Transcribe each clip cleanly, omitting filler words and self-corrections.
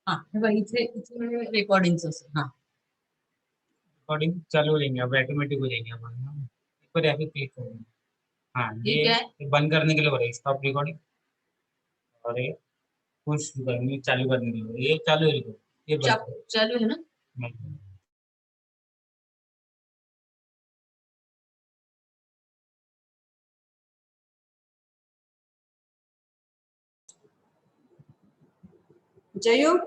हाँ इथे इथे रेकॉर्डिंगचं असेल. हाँ रिकॉर्डिंग चालू हो जाएंगे, अब ऑटोमेटिक हो जाएंगे हमारे. एक बार यहाँ पे क्लिक करेंगे. हाँ ठीक है. ये बंद करने के लिए बोला स्टॉप रिकॉर्डिंग, और ये पुश करने चालू करने के लिए ये चालू है रिकॉर्ड, ये बंद चालू है ना. बंद. Jayu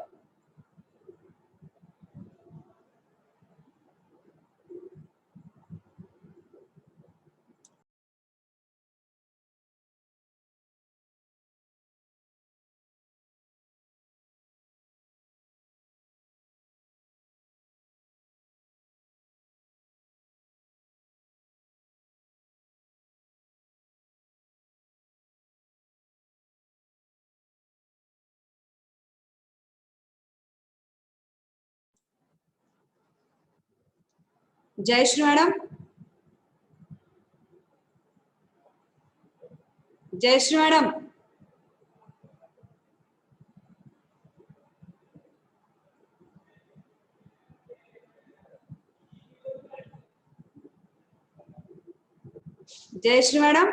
Jayashree madam, Jayashree madam, Jayashree madam,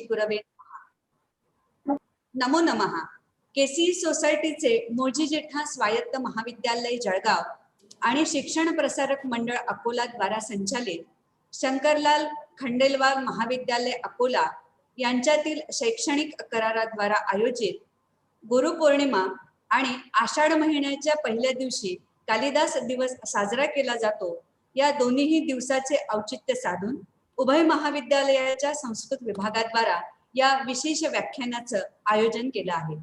गुरवे नमो नमः. केसी सोसायटीचे मूळजी जेठा स्वायत्त महाविद्यालय जळगाव आणि शिक्षण प्रसारक मंडळ अकोला द्वारा संचालित शंकरलाल खंडेलवाल महाविद्यालय अकोला यांच्यातील शैक्षणिक कराराद्वारा आयोजित गुरुपौर्णिमा आणि आषाढ महिन्याच्या पहिल्या दिवशी कालिदास दिवस साजरा केला जातो. या दोन्ही दिवसाचे औचित्य साधून उभय महाविद्यालयाच्या संस्कृत विभागाद्वारा या विशेष व्याख्यानाचं आयोजन केलं आहे.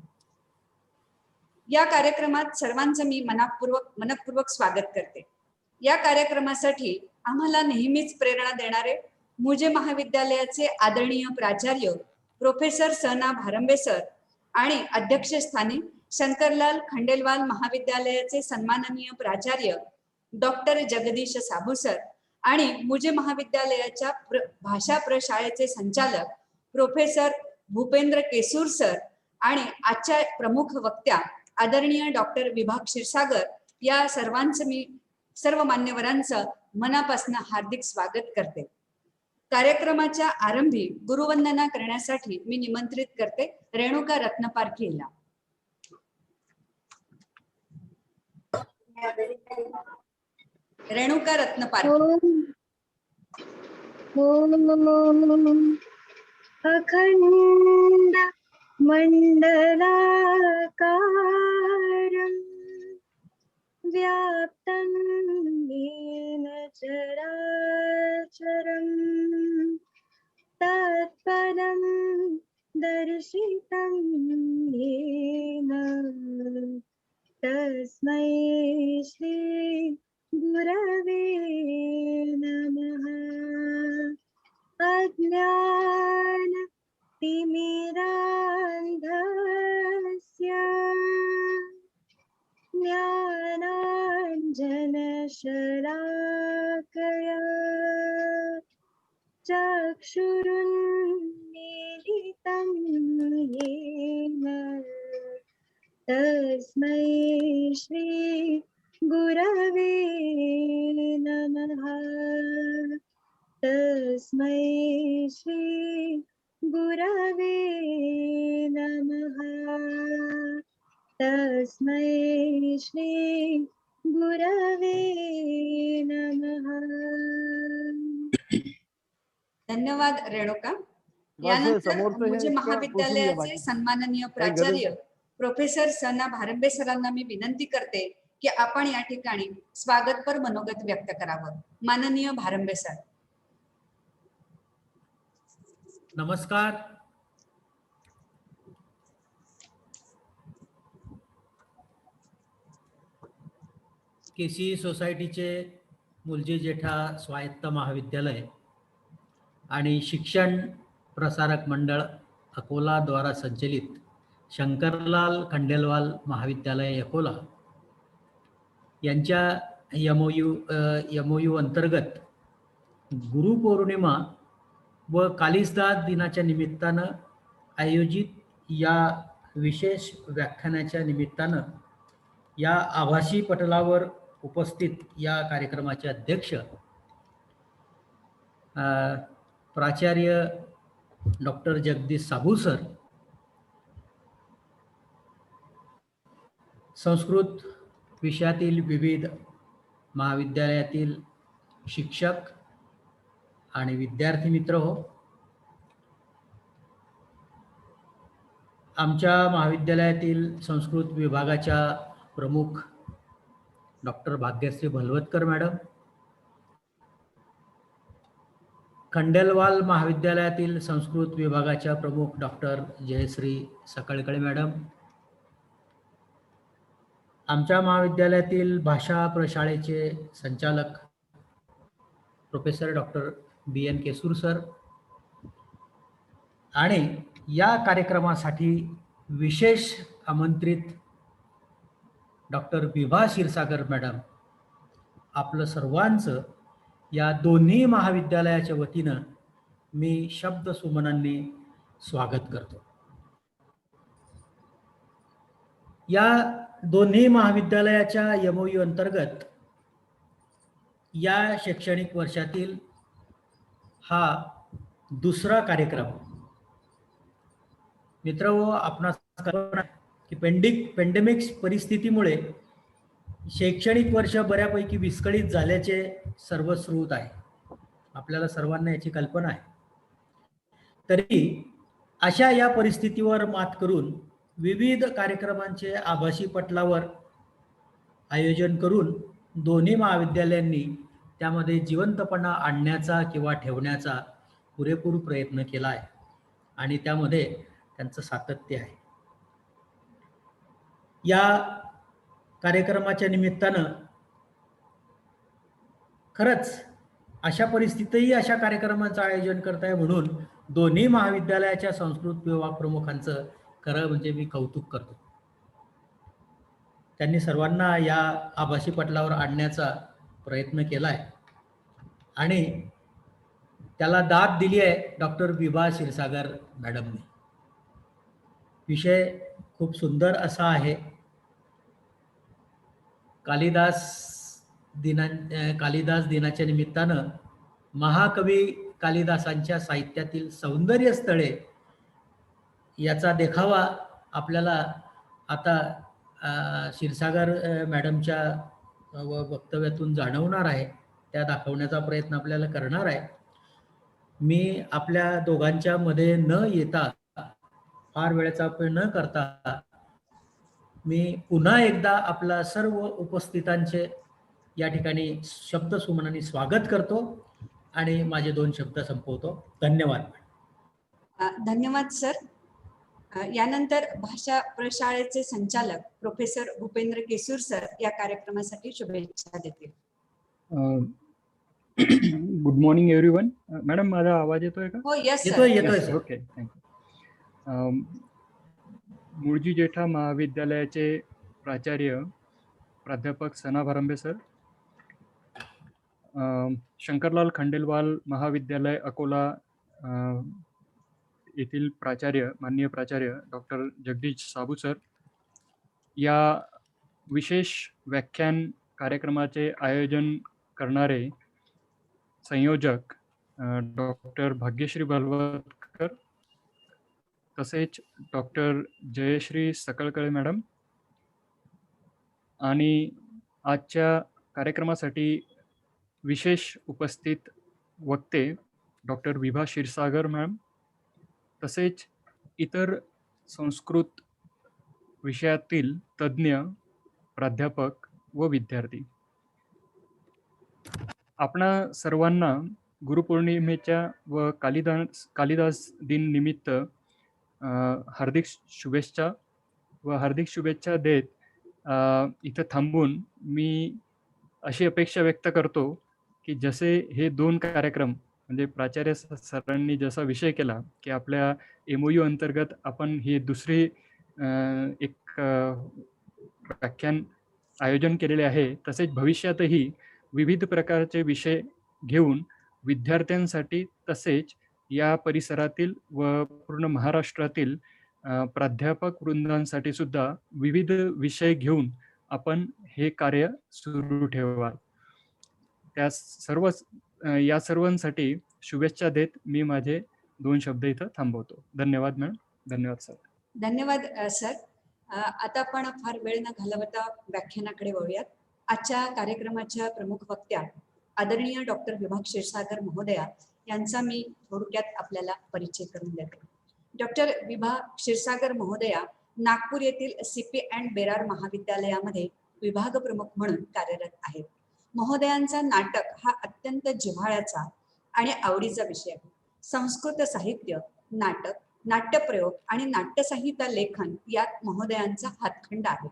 या कार्यक्रमात सर्वांचं मी मनपूर्वक स्वागत करते. या कार्यक्रमासाठी आम्हाला नेहमीच प्रेरणा देणारे मुजे महाविद्यालयाचे आदरणीय प्राचार्य प्रोफेसर सना भारंबे सर आणि अध्यक्षस्थानी शंकरलाल खंडेलवाल महाविद्यालयाचे सन्माननीय प्राचार्य डॉक्टर जगदीश साबू सर आणि मुजे महाविद्यालयाच्या भाषा प्रशाळेचे संचालक प्रोफेसर भूपेंद्र केसूर सर आणि आजच्या प्रमुख वक्त्या आदरणीय डॉक्टर विभाग क्षीरसागर या सर्वांचं मी सर्व मान्यवरांचं मनापासून हार्दिक स्वागत करते. कार्यक्रमाच्या आरंभी गुरुवंदना करण्यासाठी मी निमंत्रित करते रेणुका रत्नपारखीला. रेणुका रत्नपारखी. अखंड मंडलाकारं व्याप्तं येन चराचरं तत्पदं दर्शितं येन तस्मै श्री गुरवे नमः. अज्ञान तिमिरान्धस्य ज्ञानाञ्जनशलाकया चक्षुरुन्मीलितं येन तस्मै श्री गुरवे नमः तस्मै श्री गुरवे नमः तस्मै श्री गुरवे नमः. धन्यवाद रेणुका. बस यानंतर समोरचं हे मुझे इतकं पुसून घ्या महाविद्यालयाचे बाकी. सन्माननीय काही गरज प्राचार्य प्रोफेसर सना भारंबे सरांना मी विनंती करते की आपण या ठिकाणी स्वागतपर मनोगत व्यक्त करावं. माननीय भारंबे सर. नमस्कार. केसी सोसायटीचे मुलजी जेठा स्वायत्त महाविद्यालय आणि शिक्षण प्रसारक मंडळ अकोला द्वारा संचलित शंकरलाल खंडेलवाल महाविद्यालय अकोला यांच्या MOU अंतर्गत गुरुपौर्णिमा व कालिदास दिनाच्या निमित्तानं आयोजित या विशेष व्याख्यानाच्या निमित्तानं या आभासी पटलावर उपस्थित या कार्यक्रमाचे अध्यक्ष प्राचार्य डॉक्टर जगदीश साबू सर, संस्कृत विषयातील विविध महाविद्यालयातील शिक्षक आणि विद्यार्थी मित्र हो, आमच्या महाविद्यालयातील संस्कृत विभागाच्या प्रमुख डॉक्टर भाग्यश्री भलवतकर मॅडम, खंडेलवाल महाविद्यालयातील संस्कृत विभागाच्या प्रमुख डॉक्टर जयश्री सकळकळे मॅडम, आमच्या महाविद्यालयातील भाषा प्रशाळेचे संचालक professor doctor BN Kesur sir आणि या कार्यक्रमासाठी विशेष आमंत्रित डॉक्टर विभा क्षीरसागर मॅडम, आपलं सर्वांचं या दोन्ही महाविद्यालयाच्या वतीनं मी शब्द सुमनांनी स्वागत करतो. या दोन्ही महाविद्यालयाच्या MOU अंतर्गत या शैक्षणिक वर्षातील हा दुसरा कार्यक्रम. मित्रहो, आपणास कल्पना की पेंडेमिक्स परिस्थितीमुळे शैक्षणिक वर्ष बऱ्यापैकी विस्कळीत झाल्याचे सर्व स्रोत आहे. आपल्याला सर्वांना याची कल्पना आहे. तरी अशा या परिस्थितीवर मात करून विविध कार्यक्रमांचे आभासी पटलावर आयोजन करून दोन्ही महाविद्यालयांनी त्यामध्ये जिवंतपणा आणण्याचा किंवा ठेवण्याचा पुरेपूर प्रयत्न केला आहे आणि त्यामध्ये त्यांचं सातत्य आहे. या कार्यक्रमाच्या निमित्तानं खरंच अशा परिस्थितीतही अशा कार्यक्रमांचं आयोजन करताय म्हणून दोन्ही महाविद्यालयाच्या संस्कृत विभाग प्रमुखांचं खरं म्हणजे मी कौतुक करतो. त्यांनी सर्वांना या आभासी पटलावर आणण्याचा प्रयत्न केला आहे आणि त्याला दाद दिली आहे डॉक्टर विभा क्षीरसागर मॅडमने. विषय खूप सुंदर असा आहे. कालिदास दिनाच्या निमित्तानं महाकवी कालिदासांच्या साहित्यातील सौंदर्य स्थळे याचा देखावा आपल्याला आता क्षीरसागर मॅडमच्या वक्तव्यातून जाणवणार आहे. त्या दाखवण्याचा प्रयत्न आपल्याला करणार आहे. मी आपल्या दोघांच्या मध्ये न येता, फार वेळेचा उपयोग न करता, मी पुन्हा एकदा आपला सर्व उपस्थितांचे या ठिकाणी शब्द सुमनांनी स्वागत करतो आणि माझे 2 शब्द संपवतो. धन्यवाद. धन्यवाद सर. यानंतर भाषा प्रशाळेचे संचालक प्रोफेसर भूपेंद्र केसूर सर या कार्यक्रमासाठी शुभेच्छा देतील. Good morning everyone. मॅडम, माझा आवाज येतोय का? हो, यस येतोय sir. Sir. Okay, thank you. Mulji Jetha महाविद्यालयाचे प्राचार्य प्राध्यापक सना भारंबे सर, शंकरलाल खंडेलवाल महाविद्यालय अकोला येथील प्राचार्य माननीय प्राचार्य डॉक्टर जगदीश साबू सर, या विशेष व्याख्यान कार्यक्रमाचे आयोजन करणारे संयोजक डॉक्टर भाग्यश्री बलवतकर, तसेच डॉक्टर जयश्री सकळकळे मॅडम, आणि आजच्या कार्यक्रमासाठी विशेष उपस्थित वक्ते डॉक्टर विभा क्षीरसागर मॅम, तसेच इतर संस्कृत विषयातील तज्ज्ञ प्राध्यापक व विद्यार्थी. आपणा सर्वांना गुरुपौर्णिमेच्या व कालिदास दिन निमित्त हार्दिक शुभेच्छा देत इथं थांबून मी अशी अपेक्षा व्यक्त करतो की जसे हे 2 कार्यक्रम म्हणजे प्राचार्य सरांनी जसा विषय केला की आपल्या MOU अंतर्गत आपण ही दुसरी एक व्याख्यान आयोजन केलेले आहे, तसेच भविष्यातही विविध प्रकारचे विषय घेऊन विद्यार्थ्यांसाठी तसेच या परिसरातील व पूर्ण महाराष्ट्रातील प्राध्यापक वृंदांसाठी सुद्धा विविध विषय घेऊन आपण हे कार्य सुरू ठेवा. या सर्वांसाठी शुभेच्छा देत मी माझे 2 शब्द इथं थांबवतो. धन्यवाद मॅम. धन्यवाद सर. धन्यवाद सर. आता आपण फार वेळ न घालवता व्याख्यानाकडे वळूयात. आजच्या कार्यक्रमाच्या प्रमुख वक्त्या आदरणीय डॉक्टर विभा क्षीरसागर महोदया यांचा मी थोडक्यात आपल्याला परिचय करून देते. डॉक्टर विभा क्षीरसागर महोदया नागपूर येथील CP अँड बेरार महाविद्यालयामध्ये विभाग प्रमुख म्हणून कार्यरत आहेत. महोदयांचा नाटक हा अत्यंत जिव्हाळ्याचा आणि आवडीचा विषय आहे. संस्कृत साहित्य, नाटक, नाट्यप्रयोग आणि नाट्यसंहिता लेखन यात महोदयांचा हातखंडा आहे.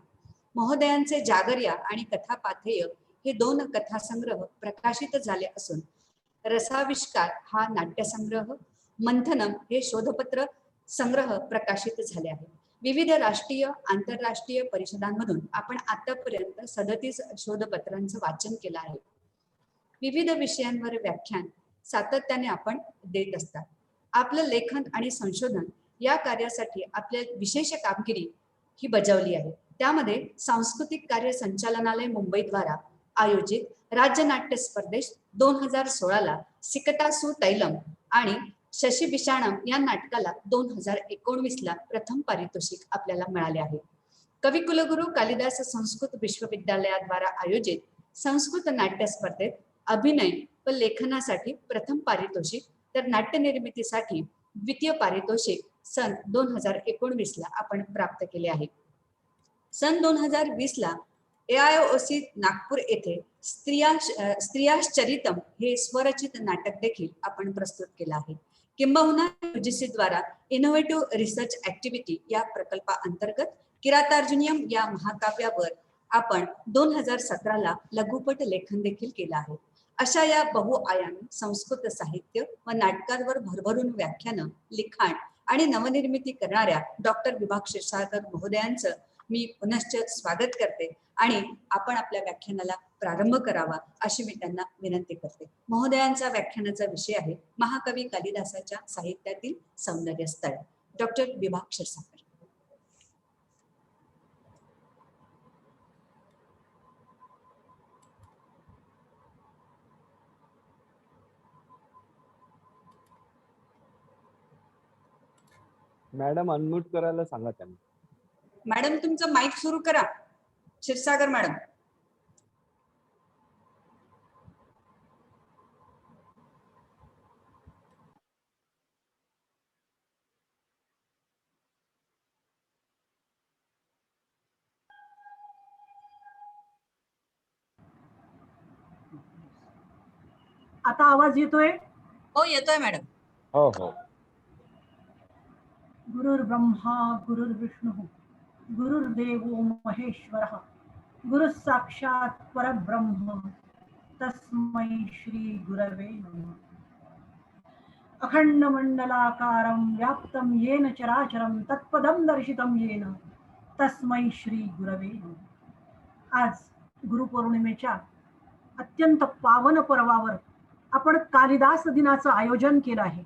महोदयांचे जागर्या आणि कथापाथेय हे 2 कथासंग्रह प्रकाशित झाले असून रसाविष्कार हा नाट्यसंग्रह, मंथनम हे शोधपत्र संग्रह प्रकाशित झाले आहे. विविध राष्ट्रीय आंतरराष्ट्रीय परिषदांमधून आपण आतापर्यंत 37 शोधपत्रांचं वाचन केलं आहे. विविध विषयांवर व्याख्यान सातत्याने आपण देत असतात. आपलं लेखन आणि संशोधन या कार्यासाठी आपल्या विशेष कामगिरी ही बजावली आहे. त्यामध्ये सांस्कृतिक कार्य संचालनालय मुंबईद्वारा आयोजित राज्य नाट्य स्पर्धेत 2016ला सिकटासू तैलम आणि शशी बिशाणम या नाटकाला 2019ला प्रथम पारितोषिक आपल्याला मिळाले आहे. कविकुलगुरू कालिदास संस्कृत विश्वविद्यालयाद्वारा आयोजित संस्कृत नाट्य स्पर्धेत अभिनय व लेखनासाठी प्रथम पारितोषिक तर नाट्य निर्मितीसाठी द्वितीय पारितोषिक सन 2019ला आपण प्राप्त केले आहे. सन 2020ला AIOC नागपूर येथे स्त्रियाश्चरितम हे स्वरचित नाटक देखील आपण प्रस्तुत केलं आहे. किंबहुना UGC द्वारा इनोव्हेटिव्ह रिसर्च ऍक्टिव्हिटी या प्रकल्पाअंतर्गत किरातार्जुनियम या महाकाव्यावर आपण 2017ला लघुपट लेखन देखील केलं आहे. अशा या बहुआयामी संस्कृत साहित्य व नाटकांवर भरभरून व्याख्यानं, लिखाण आणि नवनिर्मिती करणाऱ्या डॉक्टर विभा क्षीरसागर महोदयांचं मी पुनश्च स्वागत करते आणि आपण आपल्या व्याख्यानाला प्रारंभ करावा अशी मी त्यांना विनंती करते. महोदयांचा व्याख्यानाचा विषय आहे महाकवी कालिदासाच्या साहित्यातील सौंदर्य स्थळ. डॉक्टर विभा क्षीरसागर. मॅडम अनम्यूट करायला सांगा त्यांना. मॅडम तुमचं माईक सुरू करा. क्षीरसागर मॅडम. आता आवाज येतोय? हो येतोय मॅडम. हो हो. गुरुर्ब्रह्मा गुरुर्विष्णू गुरुर्देवो महेश्वरः गुरुः साक्षात् परब्रह्म तस्मै श्री गुरवे नमः. अखंडमंडलाकारं व्याप्तं येन चराचरं तत्पदं दर्शितं येन तस्मै श्री गुरवे नमः. आज गुरुपौर्णिमेच्या अत्यंत पावन पर्वावर आपण कालिदास दिनाचं आयोजन केलं आहे.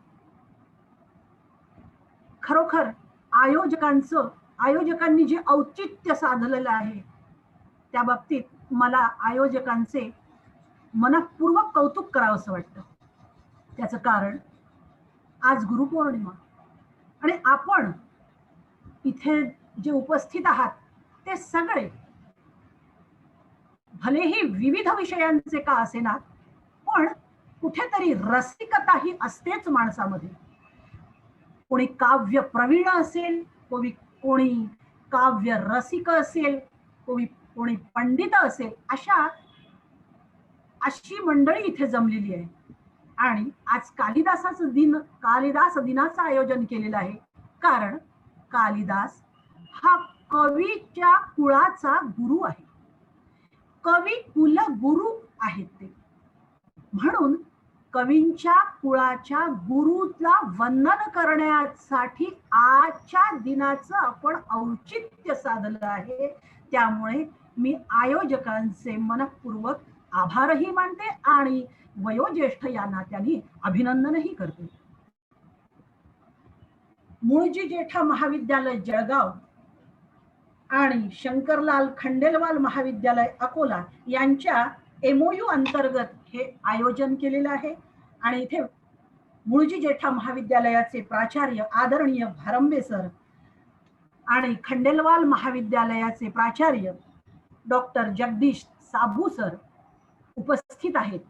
खरोखर आयोजकांनी जे औचित्य साधलेलं आहे त्या बाबतीत मला आयोजकांचे मनःपूर्वक कौतुक करावंसं वाटतं. त्याचं कारण आज गुरुपौर्णिमा आणि आपण इथे जे उपस्थित आहात ते सगळे भलेही विविध विषयांचे का असेना, पण कुठेतरी रसिकता ही असतेच माणसामध्ये. कोणी काव्य प्रवीण असेल, कोणी काव्य रसिक असेल, कोणी पंडित असेल, अशी मंडळी इथे जमलेली आहे. आणि आज कालिदास दिनाचं आयोजन केलेलं आहे. कारण कालिदास हा कवीच्या कुळाचा गुरु आहे, कवी कुलगुरु आहेत ते. म्हणून कवींच्या कुळाच्या गुरुला वंदन करण्यासाठी आजच्या दिनाचं आपण औचित्य साधलं आहे. त्यामुळे मी आयोजकांचे मनःपूर्वक आभारही मानते आणि वयोज्येष्ठ या नात्याने अभिनंदनही करते. मुळजी जेठा महाविद्यालय जळगाव आणि शंकरलाल खंडेलवाल महाविद्यालय अकोला यांच्या MOU अंतर्गत हे आयोजन केलेलं आहे. आणि इथे मुळजी जेठा महाविद्यालयाचे प्राचार्य आदरणीय भारंबे सर आणि खंडेलवाल महाविद्यालयाचे प्राचार्य डॉक्टर जगदीश साबू सर उपस्थित आहेत.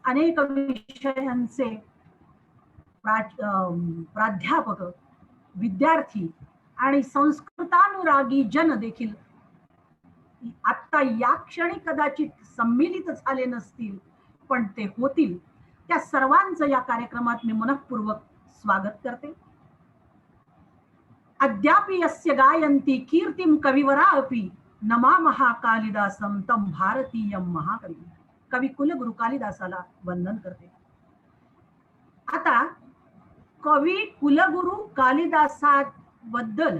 अनेक विषयांचे प्राध्यापक, विद्यार्थी आणि संस्कृतानुरागी जन देखील आता या क्षणी कदाचित सम्मिलित झाले नसतील, पण ते होतील. त्या सर्वांचं या कार्यक्रमात मी मनःपूर्वक स्वागत करते. अद्यापि यस्य गायन्ति कीर्तिं कविवरा अपि नमामः कालिदासं तं भारतीयं महाकवी. कवी कुलगुरु कालिदासाला वंदन करते. आता कवी कुलगुरु कालिदासाबद्दल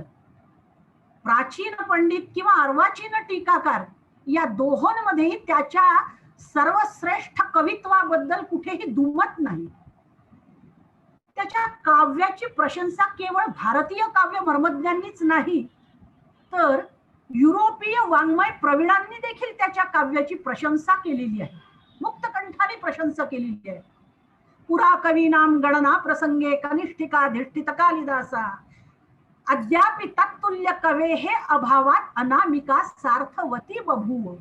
प्राचीन पंडित किंवा अर्वाचीन टीकाकार या दोहोंमध्येही त्याच्या सर्वश्रेष्ठ कवित्वाबद्दल कुठेही दुमत नाही. त्याच्या काव्याची प्रशंसा केवळ भारतीय काव्य मर्मज्ञांनीच नाही, तर युरोपीय वाङ्मय प्रवीणांनी देखील त्याच्या काव्याची प्रशंसा केलेली आहे, मुक्तकंठाने प्रशंसा केलेली आहे. पुरा कवीनाम गणना प्रसंगे कनिष्ठिकाधिष्ठित कालिदासा अद्यापि तत्तुल्य कवे हे अभावात अनामिका सार्थवती बभूव.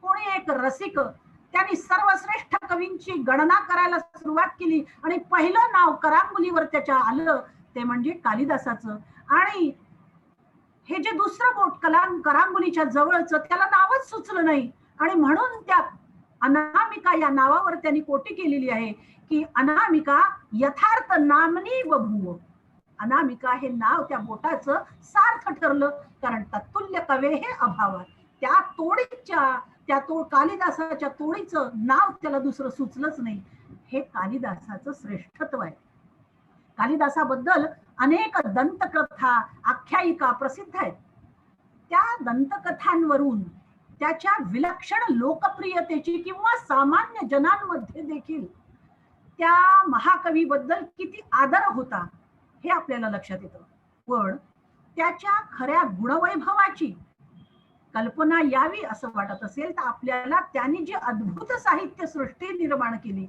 कोणी एक रसिक त्यांनी सर्वश्रेष्ठ कवींची गणना करायला सुरुवात केली आणि पहिलं नाव करांगुलीवर त्याच्या आलं ते म्हणजे कालिदासाचं. आणि हे जे दुसरं बोट करांगुलीच्या जवळचं त्याला नावच सुचलं नाही आणि म्हणून त्या अनामिका या नावावर त्यांनी कोटी केलेली आहे की अनामिका यथार्थ नामनी बभूव. अनामिका हे नाव त्या बोटाचं सार्थ ठरलं, कारण तत्तुल्य कवे हे अभावात त्या कालिदासाच्या तोडीचं नाव त्याला दुसरं सुचलंच नाही. हे कालिदासाचं श्रेष्ठत्व आहे. कालिदासाबद्दल अनेक दंतकथा, आख्यायिका प्रसिद्ध आहेत. त्या दंतकथांवरून त्याच्या विलक्षण लोकप्रियतेची किंवा सामान्य जनांमध्ये देखील त्या महाकवीबद्दल किती आदर होता हे आपल्याला लक्षात येतं. पण त्याच्या खऱ्या गुणवैभवाची कल्पना यावी असं वाटत असेल तर आपल्याला त्यांनी जी अद्भुत साहित्य सृष्टी निर्माण केली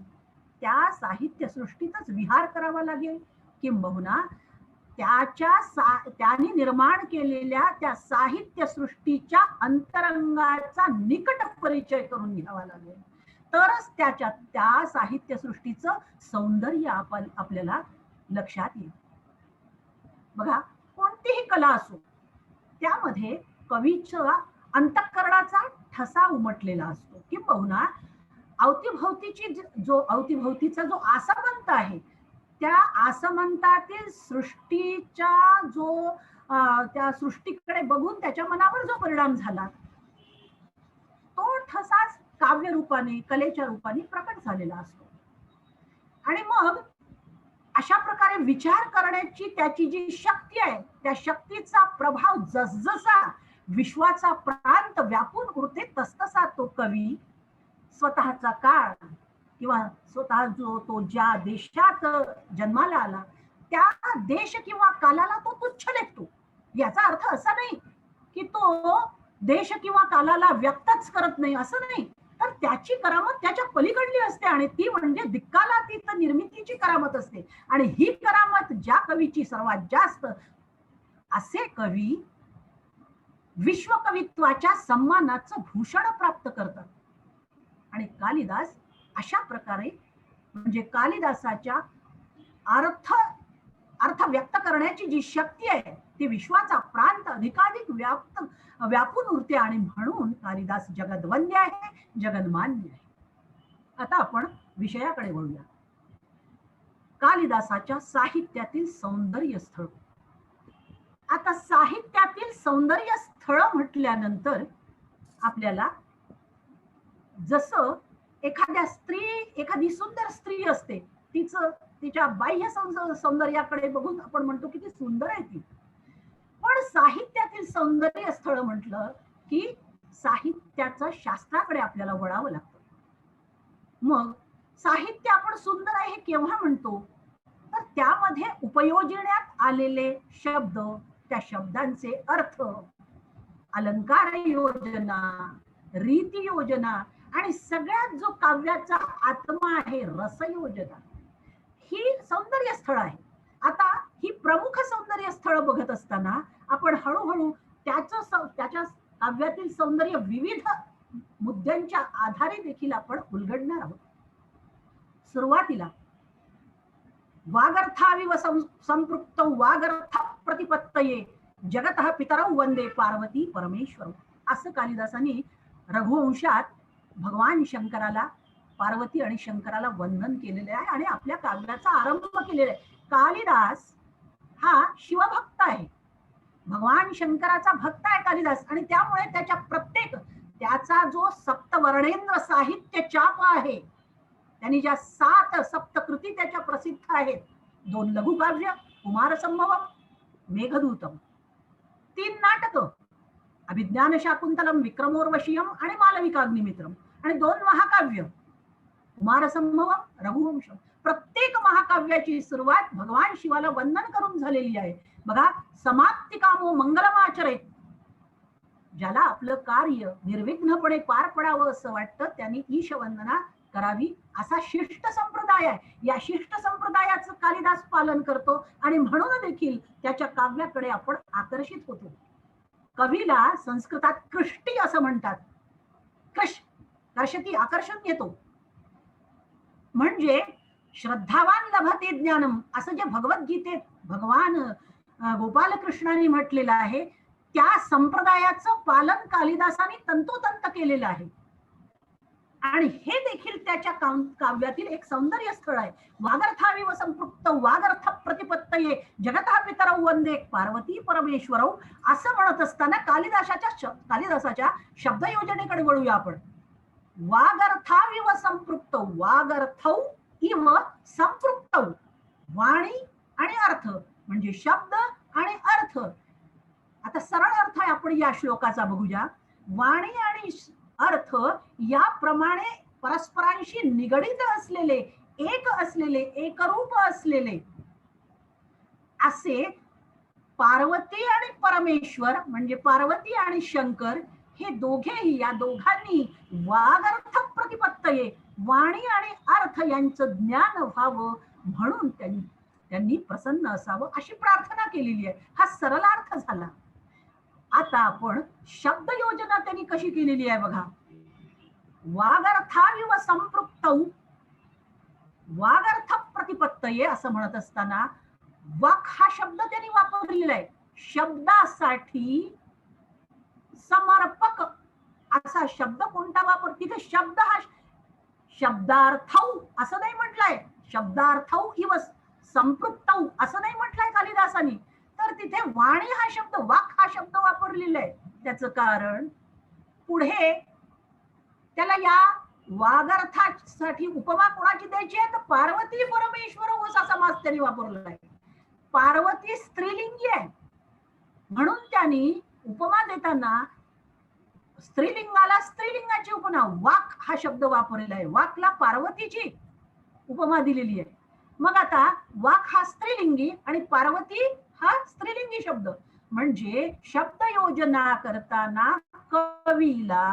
त्या साहित्य सृष्टीतच विहार करावा लागेल, किंबहुना त्यांनी निर्माण केलेल्या त्या साहित्य सृष्टीच्या अंतरंगाचा निकट परिचय करून घ्यावा लागेल. तरच त्या साहित्य सृष्टीचं सौंदर्य आपल्याला लक्षात येईल. बघा, कोणतीही कला असो त्यामध्ये कवीच्या अंतःकरणाचा ठसा उमटलेला असतो, किंबहुना अवतीभोवतीचा जो आसमंत आहे त्या आसमंतातील सृष्टीच्या त्या सृष्टीकडे बघून त्याच्या मनावर जो परिणाम झाला तो ठसाच काव्य रूपाने, कलेच्या रूपाने प्रकट झालेला असतो. आणि मग अशा प्रकारे विचार करण्याची त्याची जी शक्ती आहे त्या शक्तीचा प्रभाव जसजसा विश्वाचा प्रांत व्यापून उरते तसतसा तो कवी स्वतःचा काळ किंवा स्वतः तो ज्या देशात जन्माला आला त्या देश किंवा कालाला तो तुच्छ लेखतो. याचा अर्थ असा नाही की तो देश किंवा कालाला व्यक्तच करत नाही असं नाही, तर त्याची करामत त्याच्या पलीकडली असते आणि ती म्हणजे दिक्कालातीत निर्मितीची करामत असते. आणि ही करामत ज्या कवीची सर्वात जास्त, असे कवी विश्वकवित्वाच्या सन्मानाचं भूषण प्राप्त करतात. आणि कालिदास अशा प्रकारे, म्हणजे कालिदासाच्या अर्थ व्यक्त करण्याची जी शक्ती आहे ती विश्वाचा प्रांत अधिकाधिक व्यापून उरते आणि म्हणून कालिदास जगद्वंद्य आहे, जगन्मान्य आहे. आता आपण विषयाकडे वळूया. कालिदासाच्या साहित्यातील सौंदर्य स्थळ. आता साहित्यातील सौंदर्य स्थळ म्हटल्यानंतर आपल्याला जसं एखादी सुंदर स्त्री असते, तिच्या बाह्य सौंदर्याकडे बघून आपण म्हणतो की ती सुंदर आहे ती. पण साहित्यातील सौंदर्य स्थळ म्हटलं की साहित्याचं शास्त्राकडे आपल्याला वळावं लागतं. मग साहित्य आपण सुंदर आहे हे केव्हा म्हणतो, तर त्यामध्ये उपयोजण्यात आलेले शब्द, त्या शब्दांचे अर्थ, अलंकार योजना, रीती योजना आणि सगळ्यात जो काव्याचा आत्मा आहे रसयोजना, ही सौंदर्य स्थळ आहे. आता ही प्रमुख सौंदर्य स्थळ बघत असताना आपण हळूहळू त्याच्या काव्यातील सौंदर्य विविध मुद्द्यांच्या आधारे देखील आपण उलगडणार आहोत. सुरुवातीला वागर्थाविव संपृक्तौ वागर्थ प्रतिपत्तये जगतः पितरौ वंदे पार्वती परमेश्वरौ, असं कालिदासांनी रघुवंशात भगवान शंकराला, पार्वती आणि शंकराला वंदन केलेले आहे आणि आपल्या काव्याचा आरंभ केलेला आहे. कालिदास हा शिवभक्त आहे, भगवान शंकराचा भक्त आहे कालिदास. आणि त्यामुळे त्याचा जो सप्तवर्णेंद्र साहित्य चाप आहे, त्यांनी ज्या 7 सप्तकृती त्याच्या प्रसिद्ध आहेत, 2 लघुकाव्य कुमारसंभवम, मेघदूतम, 3 नाटकं अभिज्ञान शाकुंतलम, विक्रमोर्वशीयम आणि मालविकाग्निमित्रम, आणि 2 महाकाव्य कुमारसंभवम, रघुवंशम. प्रत्येक महाकाव्याची सुरुवात भगवान शिवाला वंदन करून झालेली आहे. बघा, समाप्ती कामो मंगलमाचरेत, ज्याला आपलं कार्य निर्विघ्नपणे पार पडावं असं वाटतं त्यांनी ईश वंदना करावी, असा शिष्ट संप्रदाय आहे. या शिष्ट संप्रदायाचं कालिदास पालन करतो आणि म्हणून देखील त्याच्या काव्याकडे आपण आकर्षित होतो. कवीला संस्कृतात कृष्टी असं म्हणतात. कर्षती, आकर्षण येतो. म्हणजे श्रद्धावान लभते ज्ञानम, असं जे भगवद्गीतेत भगवान गोपालकृष्णाने म्हटलेलं आहे, त्या संप्रदायाचं पालन कालिदासाने तंतोतंत केलेलं आहे. आणि हे देखील त्याच्या काव्यातील एक सौंदर्य स्थळ आहे. वागर्थाविव संपृक्त वागर्थ प्रतिपत्तये जगतः पितरौ वंदे पार्वती परमेश्वरौ, असं म्हणत असताना कालिदासाच्या शब्दयोजनेकडे वळूया आपण. वागर्थाविव संपृक्त, वागर्थौ इव संपृक्तौ, वाणी आणि अर्थ म्हणजे शब्द आणि अर्थ. आता सरळ अर्थ आपण या श्लोकाचा बघूया. वाणी आणि अर्थ याप्रमाणे परस्परांशी निगडित असलेले, एकरूप असलेले असे पार्वती आणि परमेश्वर म्हणजे पार्वती आणि शंकर हे दोघेही, या दोघांनी वागर्थ प्रतिपत्तये, वाणी आणि अर्थ यांचं ज्ञान व्हावं म्हणून त्यांनी प्रसन्न असावं अशी प्रार्थना केलेली आहे. हा सरलार्थ झाला. आता आपण शब्द योजना त्यांनी कशी केलेली आहे बघा. वागर्थाविव संपृक्तौ वागर्थ प्रतिपत्तये असं म्हणत असताना वाक हा शब्द त्यांनी वापरलेला आहे. शब्दासाठी समर्पक असा शब्द कोणता वापर, तिथे शब्द हा शब्दार्थौ असं नाही म्हटलंय, शब्दार्थौ इव संपृक्तौ असं नाही म्हटलंय कालिदासानी, तर तिथे वाणी हा शब्द, वाक हा शब्द वापरलेला आहे. त्याचं कारण पुढे त्याला या वागर्थासाठी उपमा कोणाची द्यायची आहे, तर पार्वती परमेश्वर असा समास त्यांनी वापरलेला आहे. पार्वती स्त्रीलिंगी आहे म्हणून त्यांनी उपमा देताना स्त्रीलिंगाला स्त्रीलिंगाची उपमा वाक हा शब्द वापरलेला आहे. वाकला पार्वतीची उपमा दिलेली आहे. मग आता वाक हा स्त्रीलिंगी आणि पार्वती हा स्त्रीलिंगी शब्द, म्हणजे शब्द योजना करताना कवीला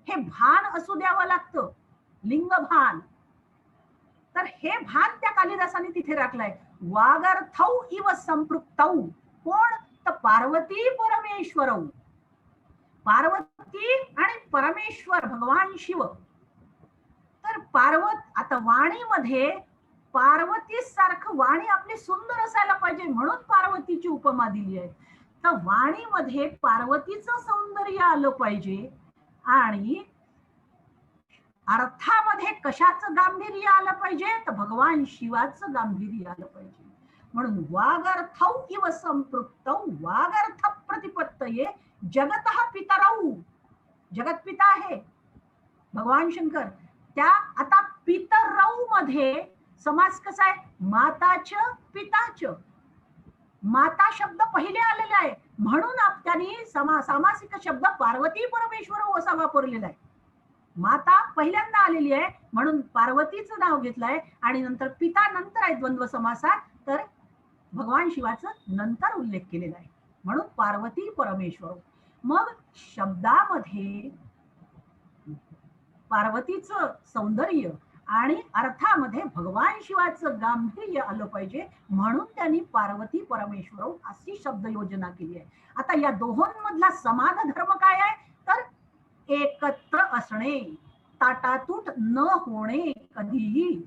हे भान असू द्यावं लागतं, लिंग भान. तर हे भान त्या कालिदासाने तिथे राखलंय. वागर्थौ इव संपृक्तौ. कोण? तर पार्वती परमेश्वरौ. पार्वती आणि परमेश्वर भगवान शिव. तर आता वाणीमध्ये पार्वती सारखं, वाणी आपली सुंदर असायला पाहिजे म्हणून पार्वतीची उपमा दिली आहे. तर वाणीमध्ये पार्वतीचं सौंदर्य आलं पाहिजे आणि अर्थामध्ये कशाचं गांभीर्य आलं पाहिजे? तर भगवान शिवाचं गांभीर्य आलं पाहिजे. म्हणून वागर्थौ इव संपृक्तौ वागर्थ प्रतिपत्तये जगतः पितरौ. जगत पिता आहे भगवान शंकर. त्या आता पितरौ मध्ये समास कसा आहे? माताचं पिताचं. माता शब्द पहिले आलेला आहे म्हणून त्यांनी सामासिक शब्द पार्वती परमेश्वर असा वापरलेला आहे. माता पहिल्यांदा आलेली आहे म्हणून पार्वतीचं नाव घेतलंय आणि नंतर पिता नंतर आहे द्वंद्व समासात, तर भगवान शिवाचं नंतर उल्लेख केलेला आहे म्हणून पार्वती परमेश्वर. मग शब्दामध्ये पार्वतीचं सौंदर्य आणि अर्थामध्ये भगवान शिवाचं गांभीर्य आलं पाहिजे म्हणून त्यांनी पार्वती परमेश्वर अशी शब्द योजना केली आहे. आता या दोहोंमधला समान धर्म काय आहे? तर एकत्र असणे, ताटातूट न होणे कधीही.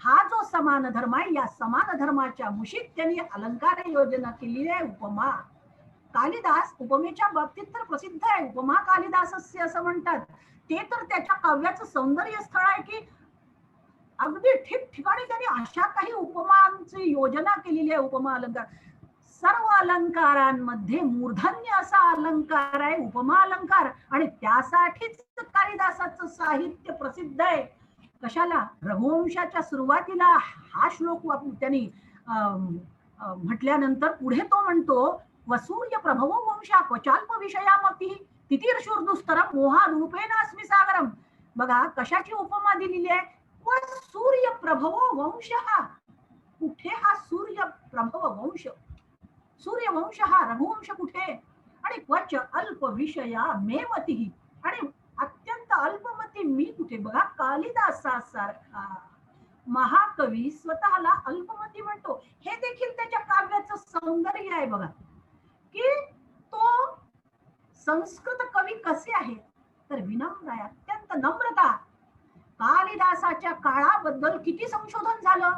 हा जो समान धर्म आहे, या समान धर्माच्या मुशीत त्यांनी अलंकार योजना केली आहे. उपमा कालिदास उपमेच्या बाबतीत तर प्रसिद्ध आहे. उपमा कालिदासस्य असं म्हणतात. ते तर त्याच्या काव्याचं सौंदर्य स्थळ आहे की अगदी ठिकठिकाणी त्यांनी अशा काही उपमांची योजना केलेली आहे. उपमा अलंकार सर्व अलंकारांमध्ये मूर्धन्य असा अलंकार आहे उपमा अलंकार आणि त्यासाठीच कालिदासाचं साहित्य प्रसिद्ध आहे. कशाला? रघुवंशाच्या सुरुवातीला हा श्लोक त्यांनी म्हटल्यानंतर पुढे तो म्हणतो वसूर्य प्रभवो वंशा क्वचाल्प विषयामती तितीर्षुर्दुस्तरम मोहादूपेन अस्मि सागरम. बघा कशाची उपमा दिलेली आहे? व सूर्य प्रभवो वंश. कुठे हा सूर्य प्रभव वंश? सूर्यवंश हा रघुवंश कुठे? आणि क्वच अल्प विषया मेमती, आणि अत्यंत अल्पमती मी कुठे? बघा कालिदासासारखा महाकवी स्वतःला अल्पमती म्हणतो. हे देखील त्याच्या काव्याचं सौंदर्य आहे. बघा की तो संस्कृत कवी कसे आहेत? तर विनम्र आहे, अत्यंत नम्रता. कालिदासाच्या काळाबद्दल किती संशोधन झालं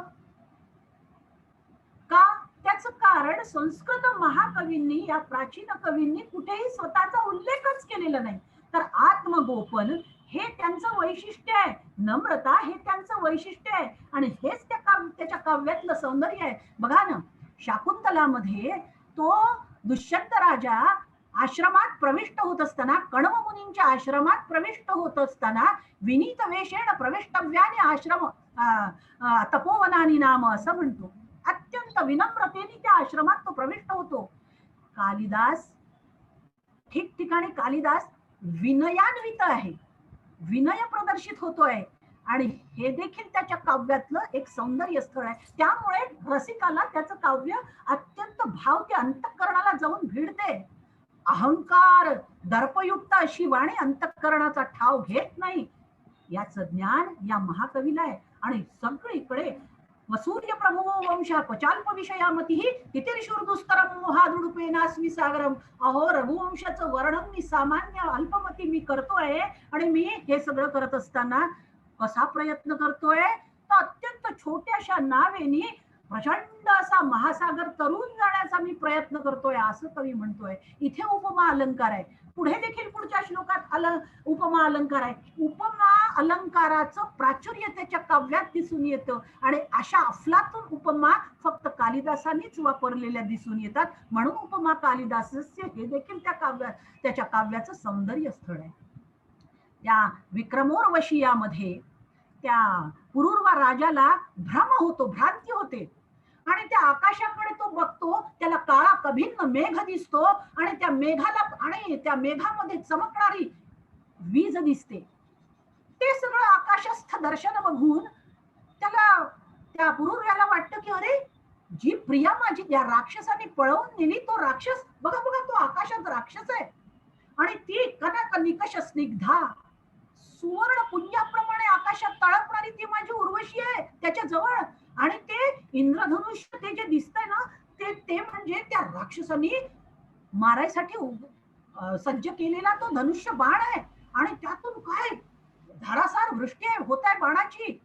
का? त्याचं कारण संस्कृत महाकवींनी, या प्राचीन कवींनी कुठेही स्वतःचा उल्लेखच केलेला नाही. तर आत्मगोपन हे त्यांचं वैशिष्ट्य आहे, नम्रता हे त्यांचं वैशिष्ट्य आहे आणि हेच त्याच्या काव्यातलं सौंदर्य आहे. बघा ना, शाकुंतलामध्ये तो दुष्यंत राजा आश्रमात प्रविष्ट होत असताना, कण्व मुनींच्या आश्रमात प्रविष्ट होत असताना विनीत वेशेण प्रविष्टव्याने आश्रम तपोवनानी नाम असं म्हणतो. अत्यंत विनम्रतेने त्या आश्रमात तो प्रविष्ट होतो. कालिदास ठिकठिकाणी कालिदास विनयान्वित आहे, विनय प्रदर्शित होतोय आणि हे देखील त्याच्या काव्यातलं एक सौंदर्य स्थळ आहे. त्यामुळे रसिकाला त्याचं काव्य अत्यंत भावते, अंतःकरणाला जाऊन भिडते. अहंकार दर्पयुक्त अशी वाणी अंतःकरणाचा ठाव घेत नाही, याचं ज्ञान या महाकवीला आहे. आणि सगळीकडे वसूर्य प्रभो वंशा क्वचाल्प विषयामती तितीर्षुर्दुस्तरम मोहादुडुपेनास्मि सागरम. अहो रघुवंशाचं वर्णन मी सामान्य अल्पमती मी करतोय आणि मी हे सगळं करत असताना कसा प्रयत्न करतोय? तर अत्यंत छोट्याशा नावेनी प्रचंड असा महासागर तरुण जाण्याचा मी प्रयत्न करतोय असं कवी म्हणतोय. इथे उपमा अलंकार आहे. पुढे देखील पुढच्या श्लोकात उपमा अलंकार आहे. उपमा अलंकाराचं प्राचुर्य त्याच्या काव्यात दिसून येतं आणि अशा अफलातून उपमा फक्त कालिदासानेच वापरलेल्या दिसून येतात. म्हणून उपमा कालिदासस्य हे देखील त्याच्या काव्याचं सौंदर्य स्थळ आहे. या विक्रमोर्वशीयामध्ये त्या पुरुर्वा राजाला भ्रम होतो, भ्रांती होते आणि त्या आकाशाकडे तो बघतो, त्याला काळा कभिन्न मेघ दिसतो आणि त्या मेघामध्ये चमकणारी वीज दिसते. ते सगळं आकाशस्थ दर्शन बघून त्या पुरुर्व्याला वाटतं की अरे जी प्रिया माझी त्या राक्षसाने पळवून नेली, तो राक्षस बघा तो आकाशात राक्षस आहे. आणि ती कनक निकष स्निग्धा, सुवर्ण पुंजाप्रमाणे आकाशात तळपणारी ती माझी उर्वशी आहे त्याच्या जवळ. आणि ते इंद्रधनुष्य ते जे दिसतंय ना, ते म्हणजे त्या राक्षसांनी मारायसाठी सज्ज केलेला तो धनुष्य बाण आहे. आणि त्यातून काय धारासार वृष्टी होत आहे बाणाची.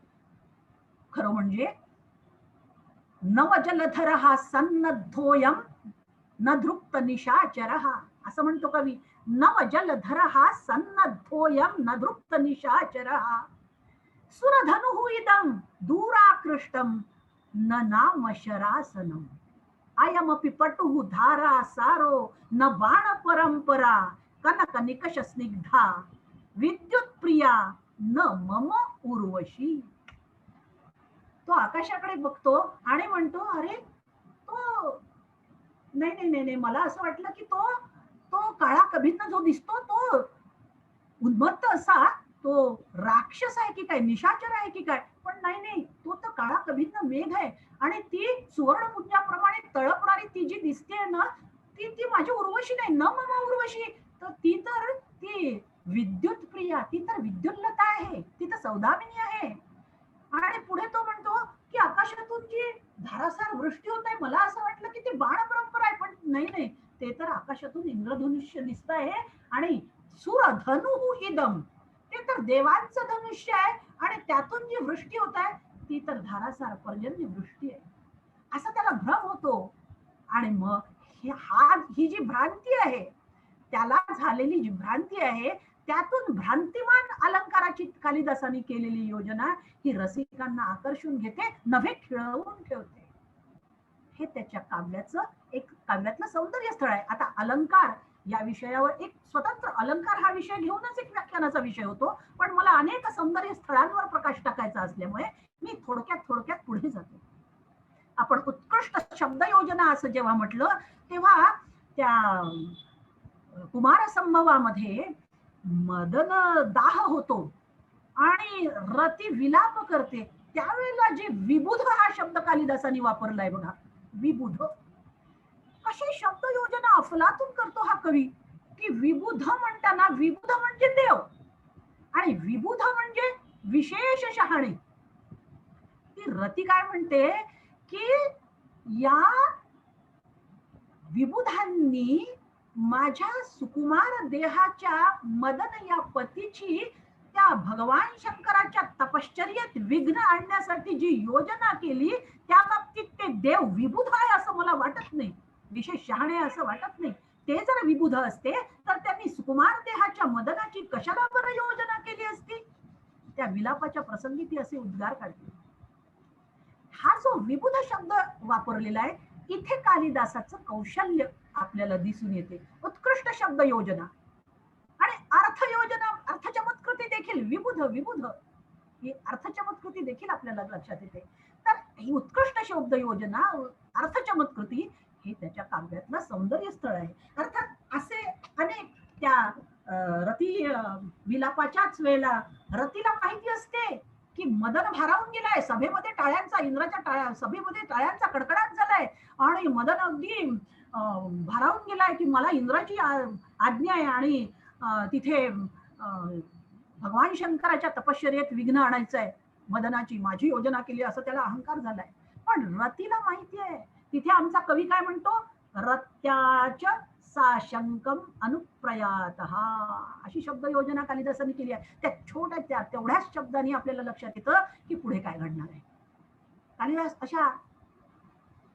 खरं म्हणजे नवजलधर हा सन्नद्धोयम न दृप्त निशाचर, असं म्हणतो कवी. नवजलधर हा सन्नद्धोयम न दृप्त निशाचर, सुरधनु इदं दूराकृष्टम न नाम शरासनम, अयमपि पटुः धारा सारो न बाण परंपरा, कनक निकष स्निग्धा विद्युत प्रिया न मम उर्वशी. तो आकाशाकडे बघतो आणि म्हणतो, अरे तो नाही नाही नाही नाही, मला असं वाटलं की तो काळा कभिन्न जो दिसतो तो उन्मत्त असा तो राक्षस आहे की काय, निशाचर आहे की काय. पण नाही नाही, तो तर काळा कभिन्न मेघ आहे. आणि ती सुवर्णपुंजाप्रमाणे तळपणारी ती जी दिसते ना, ती माझी उर्वशी नाही, न मम उर्वशी. तर ती विद्युत प्रिया, ती तर विद्युल्लता आहे, ती तर सौदामिनी आहे. आणि पुढे तो म्हणतो की आकाशातून जी धारासार वृष्टी होत आहे, मला असं वाटलं की ती बाण परंपरा आहे. पण नाही नाही, ते तर आकाशातून इंद्रधनुष्य दिसत आहे. आणि सुरधनु इदम, ते तर देवांचं धनुष्य आहे. आणि त्यातून जी वृष्टी होत आहे ती तर धारासार पर्जन्य वृष्टी आहे, असं त्याला भ्रम होतो. आणि मग ही जी भ्रांती आहे, त्याला झालेली जी भ्रांती आहे, त्यातून भ्रांतिमान अलंकाराची कालिदासांनी केलेली योजना ही रसिकांना आकर्षून घेते, नव्हे खिळवून ठेवते. हे त्याच्या काव्यातलं सौंदर्य स्थळ आहे. आता अलंकार या विषयावर एक स्वतंत्र, अलंकार हा विषय घेऊनच एक व्याख्यानाचा विषय होतो. पण मला अनेक सौंदर्य स्थळांवर प्रकाश टाकायचा असल्यामुळे मी थोडक्यात पुढे जाते. आपण उत्कृष्ट शब्द योजना असं जेव्हा म्हटलं, तेव्हा त्या कुमार संभवामध्ये मदन दाह होतो आणि रती विलाप करते, त्यावेळेला जे विबुध हा शब्द कालिदासांनी वापरलाय बघा, विबुध. कशी शब्द योजना अफलातून करतो हा कवी, की विबुध म्हणताना विबुध म्हणजे देव आणि विबुध म्हणजे विशेष शहाणे. ती रती काय म्हणते की या विबुधांनी माझ्या सुकुमार देहाच्या मदन या पतीची त्या भगवान शंकराच्या तपश्चर्येत विघ्न आणण्यासाठी जी योजना केली, त्या बाबतीत ते देव विबुध आहे असं मला वाटत नाही, विशेष शहाणे असं वाटत नाही. ते जर विबुध असते तर त्यांनी सुकुमार देहाच्या मदनाची कशाला बरं योजना केली असती. त्या विलापाच्या प्रसंगी ती असे उद्गार काढते. हा जो विबुध शब्द वापरलेला आहे, इथे कालिदासाचं कौशल्य आपल्याला दिसून येते. उत्कृष्ट शब्द योजना आणि अर्थ योजना, अर्थचमत्कृती देखील विबुध ही अर्थचमत्कृती देखील आपल्याला लक्षात येते. तर ही उत्कृष्ट शब्द योजना, अर्थचमत्कृती हे त्याच्या काव्यातलं सौंदर्य स्थळ आहे. अर्थात असे अनेक त्या रती विलापाच्याच वेळेला रतीला माहिती असते की मदन भारावून गेलाय, सभेमध्ये सभेमध्ये टाळ्यांचा कडकडाट झालाय आणि मदन अगदी भारावून गेलाय की मला इंद्राची आज्ञा आहे आणि तिथे भगवान शंकराच्या तपश्चर्येत विघ्न आणायचं आहे, मदनाची माझी योजना केली असं त्याला अहंकार झालाय. पण रतीला माहिती आहे, तिथे आमचा कवी काय म्हणतो, रत्याच साशंकम अनुप्रयातः, अशी शब्द योजना कालिदासांनी केली आहे. त्या छोट्या तेवढ्याच शब्दांनी आपल्याला लक्षात येतं की पुढे काय घडणार आहे. कालिदास अशा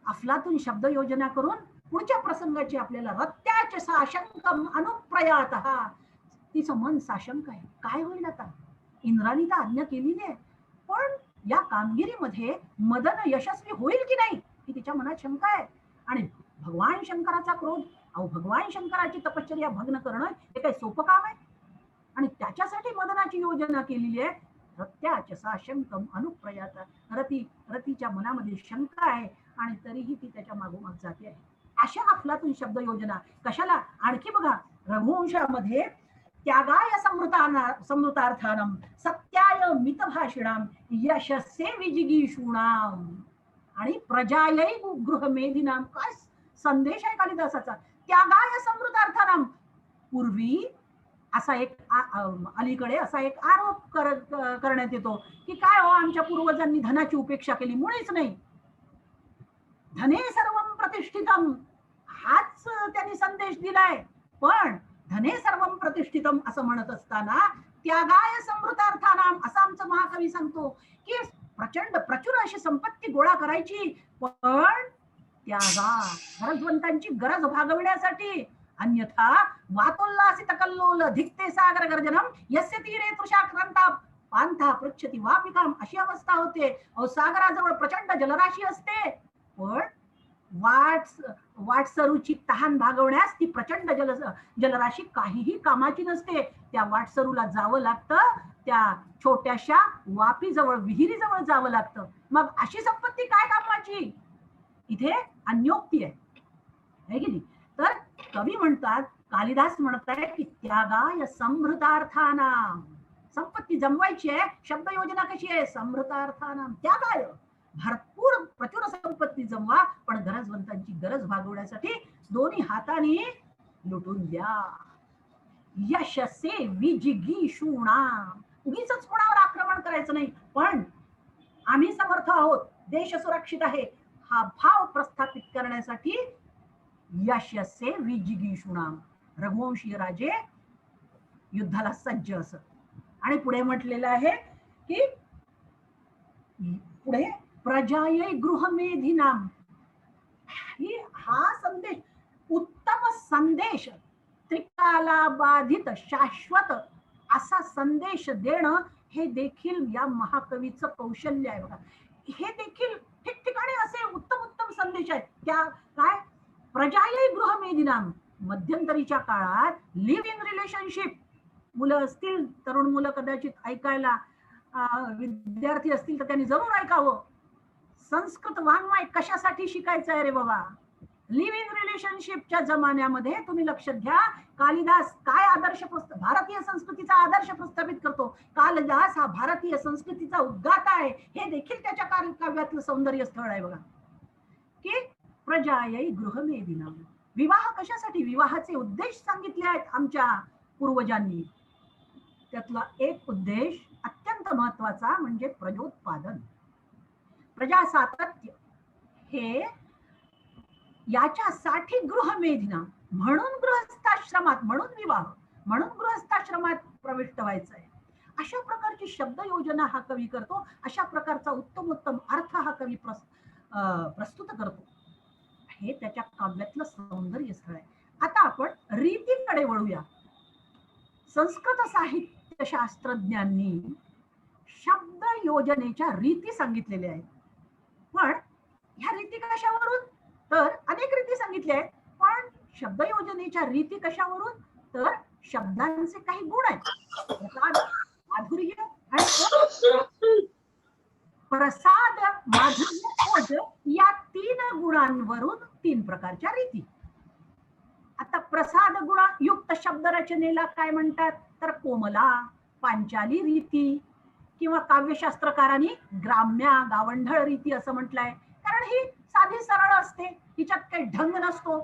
अफलातून शब्द योजना करून पुढच्या प्रसंगाची आपल्याला रत्याच साशंकम अनुप्रयातः, तिचं मन साशंक आहे, काय होईल आता, इंद्राने तर आज्ञा केलेली आहे, पण या कामगिरीमध्ये मदन यशस्वी होईल की नाही ही तिच्या मनात शंका आहे. आणि भगवान शंकराचा क्रोध, भगवान शंकराची तपश्चर्या भग्न करणं हे काही सोपं काम आहे. आणि त्याच्यासाठी मदनाची योजना केलेली आहे. रत्याच साशंकम अनुप्रयात, रतीच्या मनामध्ये शंका आहे आणि तरीही ती त्याच्या मागोमाग जाते आहे. अशा अफलातून शब्द योजना कशाला. आणखी बघा रघुवंशामध्ये त्यागाय समृतार्थानम सत्याय मितभाषिणाम यशस्से विजिगीषूणाम आणि प्रजायै गृहमेधिनाम. काय संदेश आहे कालिदासाचा. त्यागाय समृतार्थानम, पूर्वी असा एक अलीकडे असा एक आरोप करण्यात येतो की काय हो, आमच्या पूर्वजांनी धनाची उपेक्षा केली. मुळीच नाही. धने सर्वम प्रतिष्ठितम हाच त्यांनी संदेश दिलाय. पण धने सर्वम प्रतिष्ठितम असं म्हणत असताना त्यागाय समृद्धार्थानाम असं आमचं महाकवी सांगतो की प्रचंड प्रचुर अशी संपत्ती गोळा करायची, पण त्यागा गरजवंतांची गरज भागविण्यासाठी. अन्यथा वातोल्लासित कल्लोल धिक्ते सागर गर्जनम यस्य तीरे तृषाक्रांता पांथा पृच्छति वापिकाम अशी अवस्था होते. अहो, सागराजवळ प्रचंड जलराशी असते, पण वाटसरूची तहान भागवण्यास ती प्रचंड जलराशी काहीही कामाची नसते. त्या वाटसरूला जावं लागतं, त्या छोट्याशा वापीजवळ विहिरीजवळ जावं लागतं. मग अशी संपत्ती काय कामाची? इथे अन्योक्ती आहे की नाही? तर कवी म्हणतात, कालिदास म्हणताय की त्यागाय समृद्धार्थानाम. संपत्ती जमवायची आहे, शब्द योजना कशी आहे? समृद्धार्थानाम त्यागाय भरपूर प्रचुर संपत्ती जमवा, पण गरजवंतांची गरज भागवण्यासाठी दोन्ही हाताने लुटून द्या. यशसे विजिगीषुणा उगीच कोणावर आक्रमण करायचं नाही, पण आम्ही समर्थ आहोत, देश सुरक्षित आहे हा भाव प्रस्थापित करण्यासाठी यशसे विजिगीषुणा रघुवंशीय राजे युद्धाला सज्ज असत. आणि पुढे म्हटलेलं आहे की पुढे प्रजायै गृहमेधिनाम हा संदेश उत्तम संदेश त्रिकाला बाधित शाश्वत असा संदेश देणं हे देखील या महाकवीचं कौशल्य आहे बघा. हे देखील ठिकठिकाणी असे उत्तम उत्तम संदेश आहेत. त्या काय प्रजायै गृहमेधिनाम मध्यंतरीच्या काळात लिव्ह इन रिलेशनशिप मुलं असतील, तरुण मुलं कदाचित ऐकायला विद्यार्थी असतील तर त्यांनी जरूर ऐकावं. संस्कृत वाङ्मय कशासाठी शिकायचं आहे रे बाबा? लिव्ह इन रिलेशनशिपच्या जमान्यामध्ये तुम्ही लक्षात घ्या, कालिदास काय आदर्श भारतीय संस्कृतीचा आदर्श प्रस्थापित करतो. कालिदास हा भारतीय संस्कृतीचा उद्गाता आहे. हे देखील त्याच्या काव्यातलं सौंदर्य स्थळ आहे बघा की प्रजायै गृहमेधिनाम. विवाह कशासाठी? विवाहाचे उद्देश सांगितले आहेत आमच्या पूर्वजांनी. त्यातला एक उद्देश अत्यंत महत्वाचा म्हणजे प्रजोत्पादन, प्रजा सातत्य. हे याच्यासाठी गृहमेधिनाम म्हणून गृहस्थाश्रमात, म्हणून विवाह, म्हणून गृहस्थाश्रमात प्रविष्ट व्हायचं आहे. अशा प्रकारची शब्द योजना हा कवी करतो. अशा प्रकारचा उत्तम उत्तम अर्थ हा कवी प्रस्तुत करतो. हे त्याच्या काव्यातलं सौंदर्य स्थळ आहे. आता आपण रीतीकडे वळूया. संस्कृत साहित्य शास्त्रज्ञांनी शब्द योजनेच्या रीती सांगितलेल्या आहेत. पण ह्या रीती कशावरून? तर अनेक रीती सांगितल्या आहेत, पण शब्द योजनेच्या रीती कशावरून? तर शब्दांचे काही गुण आहेत. माधुर्य आणि प्रसाद, माधुर्य, ओज या 3 गुणांवरून 3 प्रकारच्या रीती. आता प्रसाद गुणयुक्त शब्द रचनेला काय म्हणतात? तर कोमला, पांचाली रीती किंवा काव्यशास्त्रकारांनी ग्राम्या, गावंढळ रीती असं म्हटलंय. कारण ही साधी सरळ असते, हिच्यात काही ढंग नसतो,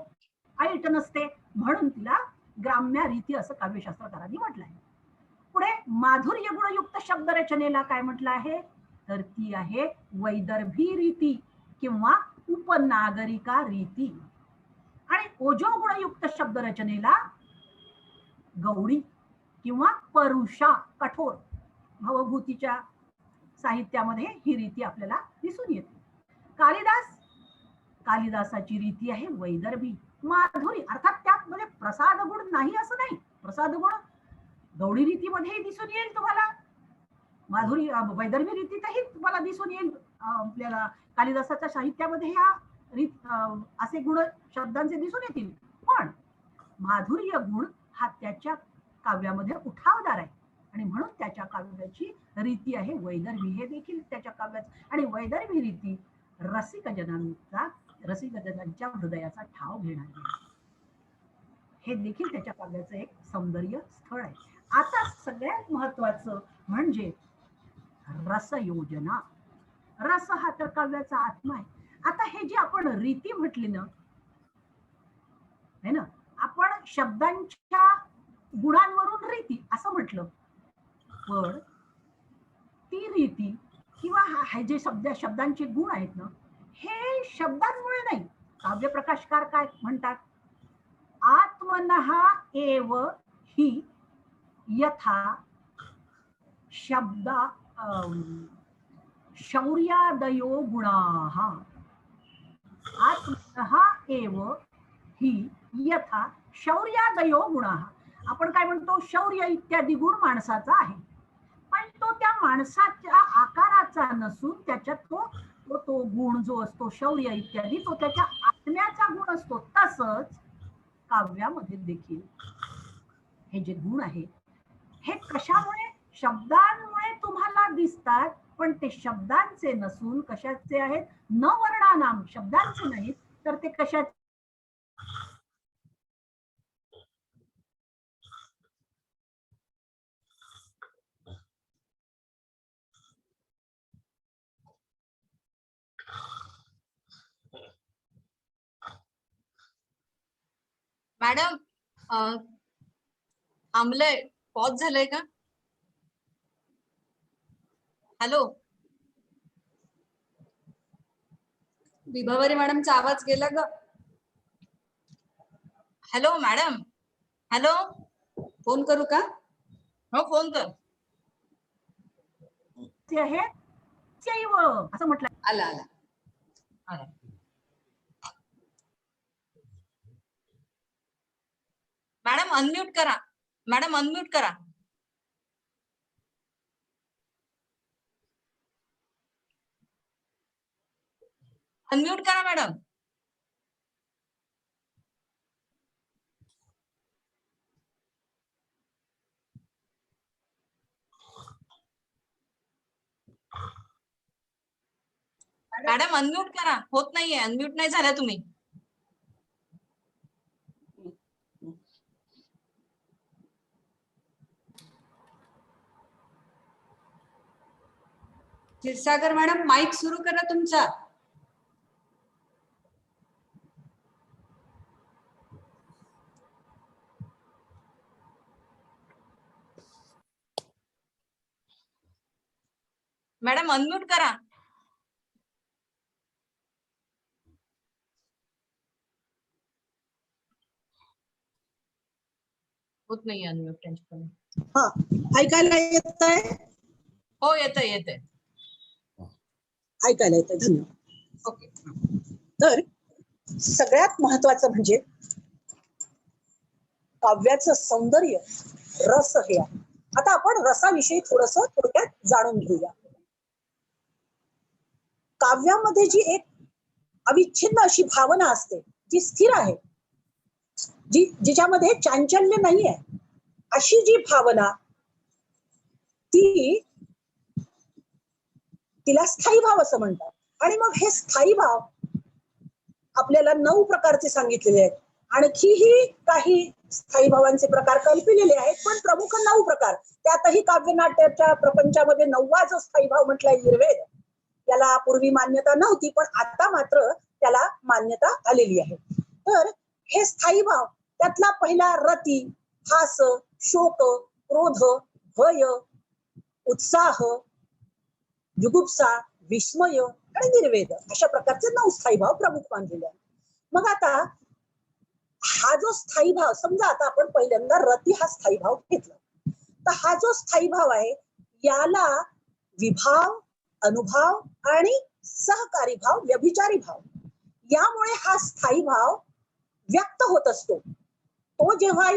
ऐट नसते, म्हणून तिला ग्राम्य रीती असं काव्यशास्त्रकारांनी म्हटलंय. पुढे माधुर्य गुणयुक्त शब्द रचनेला काय म्हटलं आहे? तर ती आहे वैदर्भी रीती किंवा उपनागरिका रीती. आणि ओजो गुणयुक्त शब्द रचनेला गौडी किंवा परुषा, कठोर. भवभूतीच्या साहित्यामध्ये ही रीती आपल्याला दिसून येते. कालिदासाची रीती आहे वैदर्भी. माधुरी अर्थात त्यामध्ये प्रसाद गुण नाही असं नाही, प्रसाद गुण गौडी रीतीमध्ये दिसून येईल तुम्हाला, माधुरी वैदर्भी रीतीतही तुम्हाला दिसून येईल. आपल्याला कालिदासाच्या साहित्यामध्ये ह्या असे गुण शब्दांचे दिसून येतील. पण माधुर्य गुण हा त्याच्या काव्यामध्ये उठावदार आहे आणि म्हणून त्याच्या काव्याची रीती आहे वैदर्भी. हे देखील त्याच्या काव्यात. आणि वैदर्भी रीती रसिकजनांच्या हृदयाचा ठाव घेणारी, हे देखील त्याच्या काव्याचं एक सौंदर्य स्थळ आहे. आता सगळ्यात महत्वाचं म्हणजे रसयोजना. रस हा तर काव्याचा आत्मा आहे. आता हे जे आपण रीती म्हटली ना, है ना, आपण शब्दांच्या गुणांवरून रीती असं म्हटलं, पण ती रीती किंवा हे जे शब्दांचे गुण आहेत ना, हे शब्दांमुळे नाही. काव्य प्रकाशकार काय म्हणतात, आत्मनः एव हि यथा शब्दा शौर्यादयो गुणाः, आत्मनः एव हि यथा शौर्यादयो गुणाः. आपण काय म्हणतो, शौर्य इत्यादी गुण माणसाचा आहे, पण तो त्या माणसाच्या आकाराचा नसून त्याच्यात तो गुण जो असतो शौर्य इत्यादी, तो त्याच्या आत्म्याचा गुण असतो. तसंच काव्यामध्ये देखील हे जे गुण आहेत हे कशामुळे, शब्दांमुळे तुम्हाला दिसतात, पण ते शब्दांचे नसून कशाचे आहेत, न वर्णानाम, शब्दांचे नाहीत तर ते कशाचे. मॅडम थांबलंय, पॉज झालंय का? हॅलो, विभावरी मॅडमचा आवाज गेला ग. हॅलो मॅडम, हॅलो, फोन करू का? हो फोन कर. ते आहे चैव असं म्हटलं. आला आला. आला. मॅडम अनम्यूट करा, मॅडम अनम्यूट करा. अनम्यूट करा मॅडम. मॅडम अनम्यूट करा, होत नाहीये, अनम्यूट नाही झाल्या तुम्ही. क्षीरसागर मॅडम माईक सुरू करा तुमचा. मॅडम अनम्यूट करा. होत नाही अनम्यूट त्यांच्याकडून. हा, ऐकायला येत आहे? हो येतंय येतंय. ऐकायला येत आहे, धन्यवाद. ओके. तर सगळ्यात महत्वाचं म्हणजे काव्याचं सौंदर्य, रस हे आहे. आता आपण रसाविषयी थोडक्यात जाणून घेऊया. काव्यामध्ये जी एक अविच्छिन्न अशी भावना असते, जी स्थिर आहे, जिच्यामध्ये चांचल्य नाहीये, अशी जी भावना, तिला स्थायी भाव असं म्हणतात. आणि मग हे स्थायी भाव आपल्याला 9 प्रकारचे सांगितलेले आहेत. आणखीही काही स्थायी भावांचे प्रकार कल्पिलेले आहेत, पण प्रमुख 9 प्रकार. त्यातही काव्यनाट्याच्या प्रपंचामध्ये 9वा जो स्थायी भाव म्हटलाय निर्वेद, याला पूर्वी मान्यता नव्हती, पण आता मात्र त्याला मान्यता आलेली आहे. तर हे स्थायी भाव, त्यातला पहिला रती, हास, शोक, क्रोध, भय, उत्साह, जुगुप्सा, विस्मय आणि निर्वेद, अशा प्रकारचे 9 स्थायी भाव प्रमुख मानलेले आहेत. मग आता हा जो स्थायी भाव, समजा आता आपण पहिल्यांदा रती हा स्थायी भाव घेतला, तर हा जो स्थायी भाव आहे याला विभाव, अनुभाव आणि सहकारी भाव, व्यभिचारी भाव, यामुळे हा स्थायी भाव व्यक्त होत असतो. तो जेव्हा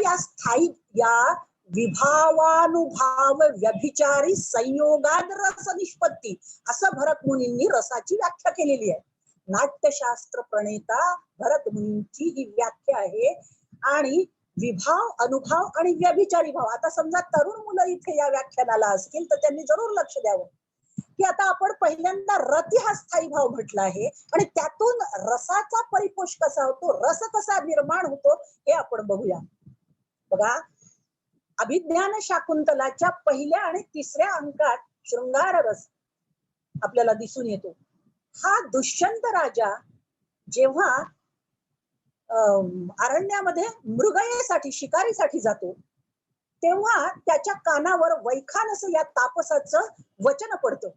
या विभावानुभाव व्यभिचारी संयोगाद रस निष्पत्ती, असं भरत मुनींनी रसाची व्याख्या केलेली आहे. नाट्यशास्त्र प्रणेता भरत मुनींची ही व्याख्या आहे. आणि विभाव, अनुभाव आणि व्यभिचारी भाव, आता समजा तरुण मुलं इथे या व्याख्यानाला असतील तर त्यांनी जरूर लक्ष द्यावं की आता आपण पहिल्यांदा रती हा स्थायी भाव म्हटला आहे, आणि त्यातून रसाचा परिपोष कसा होतो, रस कसा निर्माण होतो, हे आपण बघूया. बघा, अभिज्ञान शाकुंतलाच्या पहिल्या आणि 3ऱ्या अंकात शृंगार रस आपल्याला दिसून येतो. हा दुष्यंत राजा जेव्हा अरण्यामध्ये मृगयेसाठी, शिकारीसाठी जातो, तेव्हा त्याच्या कानावर वैखानस या तापसाचं वचन पडतं.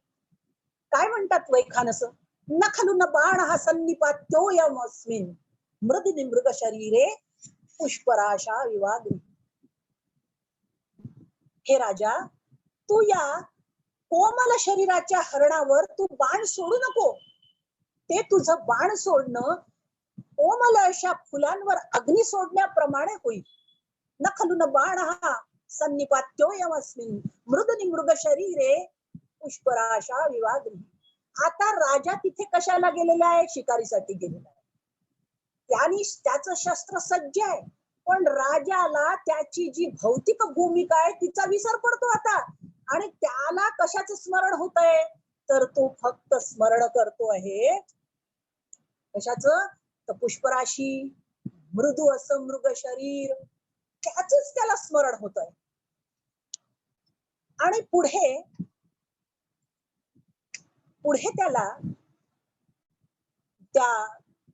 काय म्हणतात वैखानस? न खलु न बाण हा सन्निपात्योयमस्मिन् मृदी मृग शरीरे पुष्पराशा विवाग्री. हे राजा, तू या कोमल शरीराच्या हरणावर तू बाण सोडू नको. ते तुझं बाण सोडणं कोमल अशा फुलांवर अग्नी सोडण्याप्रमाणे होईल. न खलु न बाण हा सन्निपात्योयमस्मिन् मृदी मृग शरीरे पुष्पराशा विवाग्री. आता राजा तिथे कशाला गेलेला आहे? शिकारीसाठी गेलेला आहे. त्याने त्याचं शस्त्र सज्ज आहे, पण राजाला त्याची जी भौतिक भूमिका आहे तिचा विसर पडतो आता. आणि त्याला कशाचं स्मरण होत आहे? तर तो फक्त स्मरण करतो आहे कशाचं? तर पुष्पराशी, मृदू असं मृग शरीर, त्याच त्याला स्मरण होत आहे. आणि पुढे त्याला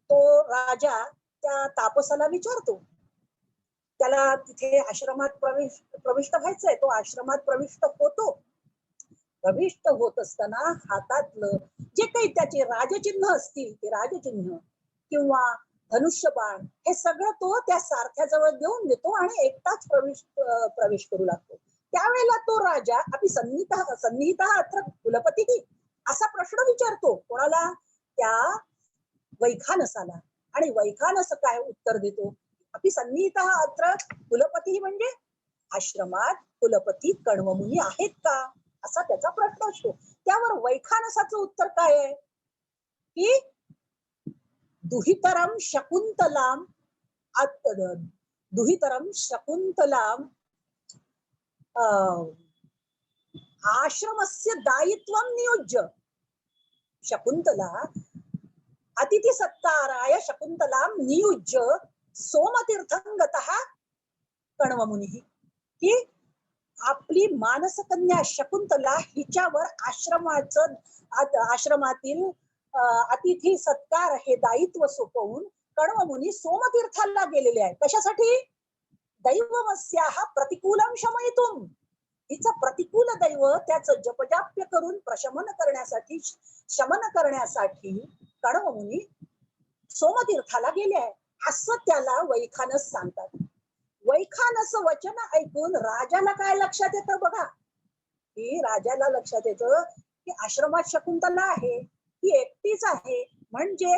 तो राजा त्या तापसाला विचारतो, त्याला तिथे आश्रमात प्रविष्ट व्हायचंय. तो आश्रमात प्रविष्ट होतो. प्रविष्ट होत असताना हातातलं जे काही त्याचे राजचिन्ह असतील ते राजचिन्ह किंवा धनुष्यबाण हे सगळं तो त्या सारथ्याजवळ देऊन देतो आणि एकटाच प्रवेश करू लागतो. त्यावेळेला तो राजा अपि सन्निहितः अत्र कुलपती असा प्रश्न विचारतो. कोणाला? त्या वैखानसाला. आणि वैखानस काय उत्तर देतो? अपि सन्निहितः अत्र कुलपती म्हणजे आश्रमात कुलपती कण्वमुनी आहेत का, असा त्याचा प्रश्न असतो. त्यावर वैखानसाचं उत्तर काय आहे की दुहितरम शकुंतलाम आश्रमस्य दायित्वं नियुज्य. शकुंतला अतिथी सत्काराय शकुंतलाम नियुज्य सोमतीर्थं गतः कण्वमुनिः. की आपली मानसकन्या शकुंतला हिच्यावर आश्रमातील अतिथी सत्कार हे दायित्व सोपवून कण्वमुनी सोमतीर्थाला गेलेले आहे. कशासाठी? दैवमस्याः प्रतिकूलं शमयितुं. हिचं प्रतिकूल दैव त्याचं जपजाप्य करून शमन करण्यासाठी कण्वमुनी सोमतीर्थाला गेले आहे असं त्याला वैखानस सांगतात. वैखानस वचन ऐकून राजाला काय लक्षात येतं बघा, की राजाला लक्षात येतं की आश्रमात शकुंतला आहे, ती एकटीच आहे, म्हणजे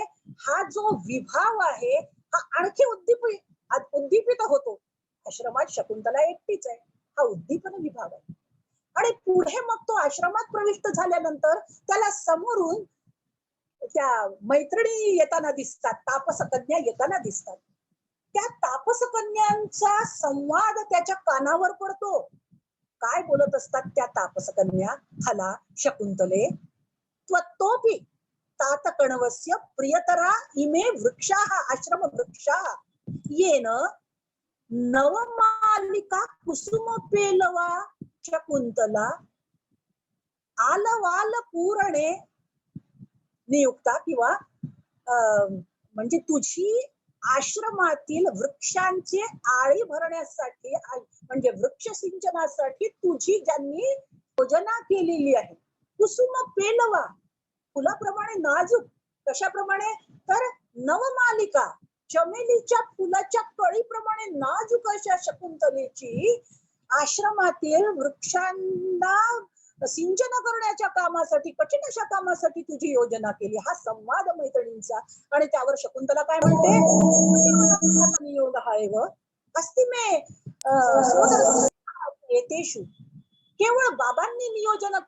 हा जो विभाव आहे हा आणखी उद्दीपित होतो. आश्रमात शकुंतला एकटीच आहे, हा उद्दीपन विभाव आहे. आणि पुढे मग तो आश्रमात प्रविष्ट झाल्यानंतर त्याला समोरून त्या मैत्रिणी येताना दिसतात, तापसकन्या येताना दिसतात. त्या तापसकन्यांचा संवाद त्याच्या कानावर पडतो. काय बोलत असतात त्या तापसकन्या? हला शकुंतले त्वत्तोपि तात कण्वस्य प्रियतरा इमे वृक्षाः आश्रम वृक्षाः येन नवमालिका कुसुम पेलवा शकुंतला आलवाल पूरणे नियुक्ता. किंवा म्हणजे तुझी आश्रमातील वृक्षांचे आळी भरण्यासाठी म्हणजे वृक्ष सिंचनासाठी तुझी ज्यांनी योजना केलेली आहे. कुसुम पेलवा, फुलाप्रमाणे नाजूक. कशाप्रमाणे? तर नवमालिका, चमेलीच्या फुलाच्या कळीप्रमाणे नाजूक अशा शकुंतलेची आश्रमातील वृक्षांना सिंचन करण्याच्या कामासाठी, कठीण अशा कामासाठी तुझी योजना केली. हा संवाद मैत्रिणींचा. आणि त्यावर शकुंतला काय म्हणते? नियोग एव अस्ति मे येतेषु. केवळ बाबांनी योजना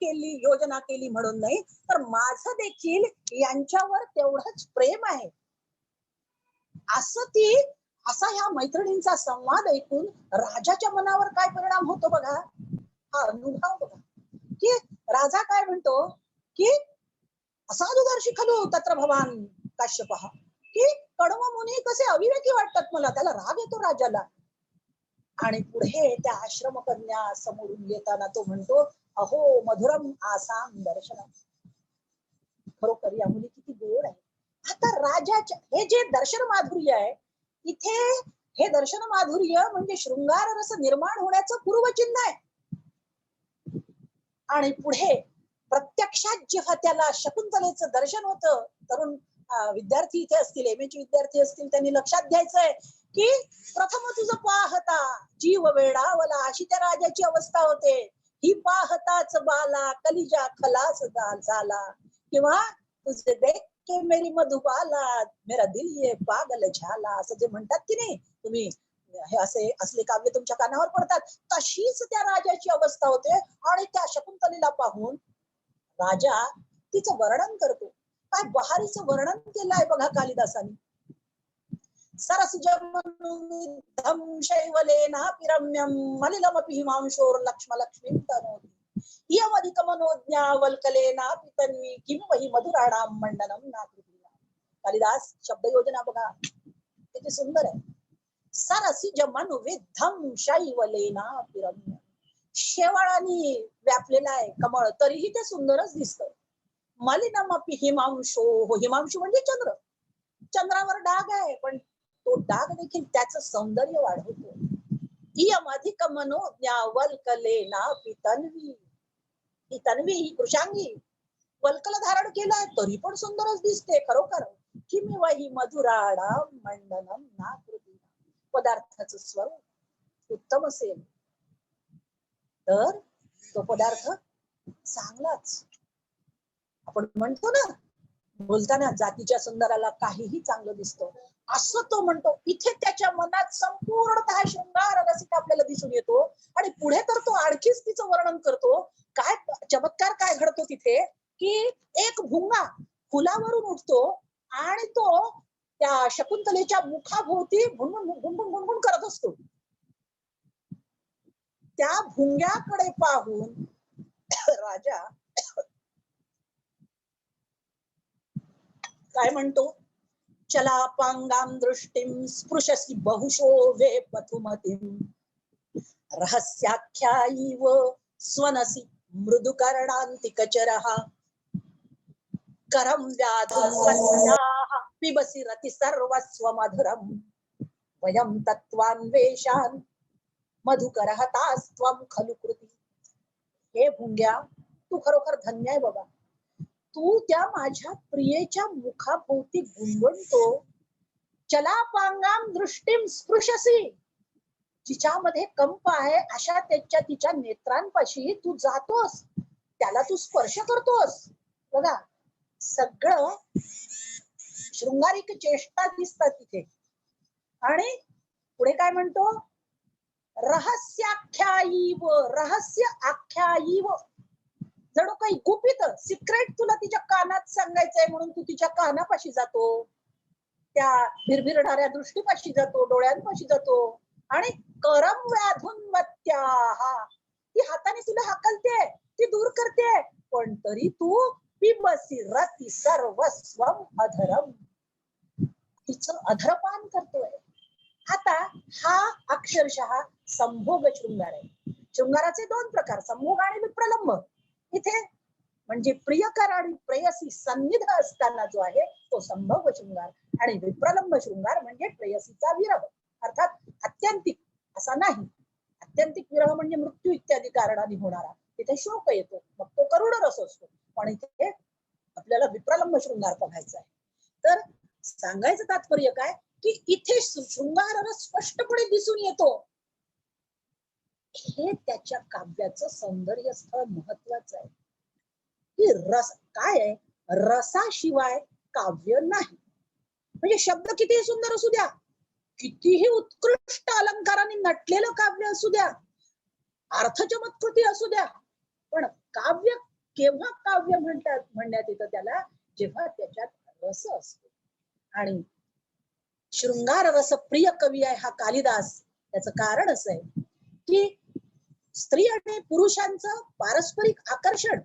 केली म्हणून नाही, तर माझं देखील यांच्यावर तेवढंच प्रेम आहे. असा ह्या मैत्रिणींचा संवाद ऐकून राजाच्या मनावर काय परिणाम होतो बघा, हा अनुभव बघा. की राजा काय म्हणतो की असाधुदर्शी खलु तत्र भवान काश्यपः. की कण्वमुनी कसे अविवेकी वाटतात मला. त्याला राग येतो राजाला. आणि पुढे त्या आश्रमकन्या समोरून येताना तो म्हणतो, अहो मधुरम आसाम दर्शनम. खरोखर या मुली किती गोड आहे. आता राजाच्या हे जे दर्शन माधुर्य आहे, इथे हे दर्शन माधुर्य म्हणजे शृंगार रस निर्माण होण्याचं पूर्वचिन्ह आहे. आणि पुढे प्रत्यक्षात जेव्हा त्याला शकुंतलेचं दर्शन होतं, तरुण विद्यार्थी इथे असतील, MA चे विद्यार्थी असतील, त्यांनी लक्षात घ्यायचंय की प्रथम तुझं पाहता जीव वेडावला, अशी त्या राजाची अवस्था होते. ही पाहताच बाला कलिजा खलास झाला, किंवा तुझे देख के मेरी मधुबाला मेरा दिल ये पागल झाला, असं जे म्हणतात की नाही तुम्ही, हे असे असले काव्य तुमच्या कानावर पडतात, तशीच त्या राजाची अवस्था होते. आणि त्या शकुंतलेला पाहून राजा तिचं वर्णन करतो. काय बहारीचं वर्णन केलंय बघा कालिदासाने. सरसजमनुविद्धं शैवलेनापिरम्यं मलिनमपि हिमांशोर लक्ष्मीं तनोति इयमधिकमनोज्ञावल्कलेनापि तन्वी किं वहि मधुराणां मंडनं नाकृतीनां. कालिदास शब्द योजना बघा किती सुंदर आहे. सरसिजमनुविद्धं शैवलेनापिरम्यं, शेवाळाने व्यापलेला आहे कमळ, तरीही ते सुंदरच दिसतं. मलिनमपि हिमांशो, हिमांशू म्हणजे चंद्र, चंद्रावर डाग आहे पण तो डाग देखील त्याचं सौंदर्य वाढवतो. इयमधिक मनोज्ञावल्कलेनापि तन्वी, ही तन्वी ही कृशांगी वल्कल धारण केलाय तरी पण सुंदरच दिसते खरोखर. किमी वही मधुराणा मंडनम नाकृती, पदार्थाचं स्वरूप उत्तम असेल तर तो पदार्थ चांगलाच. आपण म्हणतो ना बोलताना जातीच्या सुंदराला काहीही चांगलं दिसतं, असं तो म्हणतो. इथे त्याच्या मनात संपूर्णतः शृंगार रसिक आपल्याला दिसून येतो. आणि पुढे तर तो आणखीच तिचं वर्णन करतो. काय चमत्कार काय घडतो तिथे की एक भुंगा फुलावरून उठतो आणि तो त्या शकुंतलेच्या मुखाभोवती भुणभुण भुणभुण भुणभुण करत असतो. त्या भुंग्याकडे पाहून राजा काय म्हणतो, चलापांगां दृष्टिं स्पृशसि बहुशो वे पथुमतिं रहस्याख्यायीव स्वनसि मृदुकर्णान्तिकचरः करं व्याधुं पिबसि रति सर्वस्वमधुरं वयं तत्त्वान्वेषान् मधुकरहतास्त्वं खलु कृती. हे भुंग्या, तू खरोखर धन्य आहे बाबा. तू त्या माझ्या प्रियेच्या मुखाभोवती गुंगणतो. चलापांगाम दृष्टीम स्पृशसी, जिच्यामध्ये कंप आहे अशा तिच्या नेत्रांपाशी तू जातोस, त्याला तू स्पर्श करतोस. बघा सगळं शृंगारिक चेष्टा दिसतात तिथे. आणि पुढे काय म्हणतो, रहस्याख्यायीव, रहस्य आख्यायीव, जणू काही गुपित सिक्रेट तुला तिच्या कानात सांगायचंय म्हणून तू तिच्या कानापाशी जातो, त्या भिरभिरणाऱ्या दृष्टीपाशी जातो, डोळ्यांपाशी जातो. आणि करम व्याधुन्वत्याहा, ती हाताने तुला हाकलते, ती दूर करते, पण तरी तू पिबसि रति सर्वस्वम अधरम, तिचं अधरपान करतोय. आता हा अक्षरशः संभोग शृंगार आहे. शृंगाराचे दोन प्रकार, संभोग आणि विप्रलंब. इथे म्हणजे प्रियकर आणि प्रेयसी सन्निध असताना जो आहे तो संभोग शृंगार, आणि विप्रलंब शृंगार म्हणजे प्रेयसीचा विरह, अर्थात आत्यंतिक असा नाही. आत्यंतिक विरह म्हणजे मृत्यू इत्यादी कारणाने होणारा, तिथे शोक येतो, मग तो करुण रस असतो. पण इथे आपल्याला विप्रलंब शृंगार बघायचा आहे. तर सांगायचं तात्पर्य काय की इथे शृंगार रस स्पष्टपणे दिसून येतो. हे त्याच्या काव्याचं सौंदर्य स्थळ महत्वाचं आहे की रस काय आहे, रसाशिवाय काव्य नाही. म्हणजे शब्द कितीही सुंदर असू द्या, कितीही उत्कृष्ट अलंकाराने नटलेलं काव्य असू द्या, अर्थचमत्कृती असू द्या, पण काव्य केव्हा काव्य म्हणण्यात येतं त्याला, जेव्हा त्याच्यात रस असतो. आणि शृंगार रस प्रिय कवी आहे हा कालिदास. त्याचं कारण असं आहे की स्त्री आणि पुरुषांचं पारस्परिक आकर्षण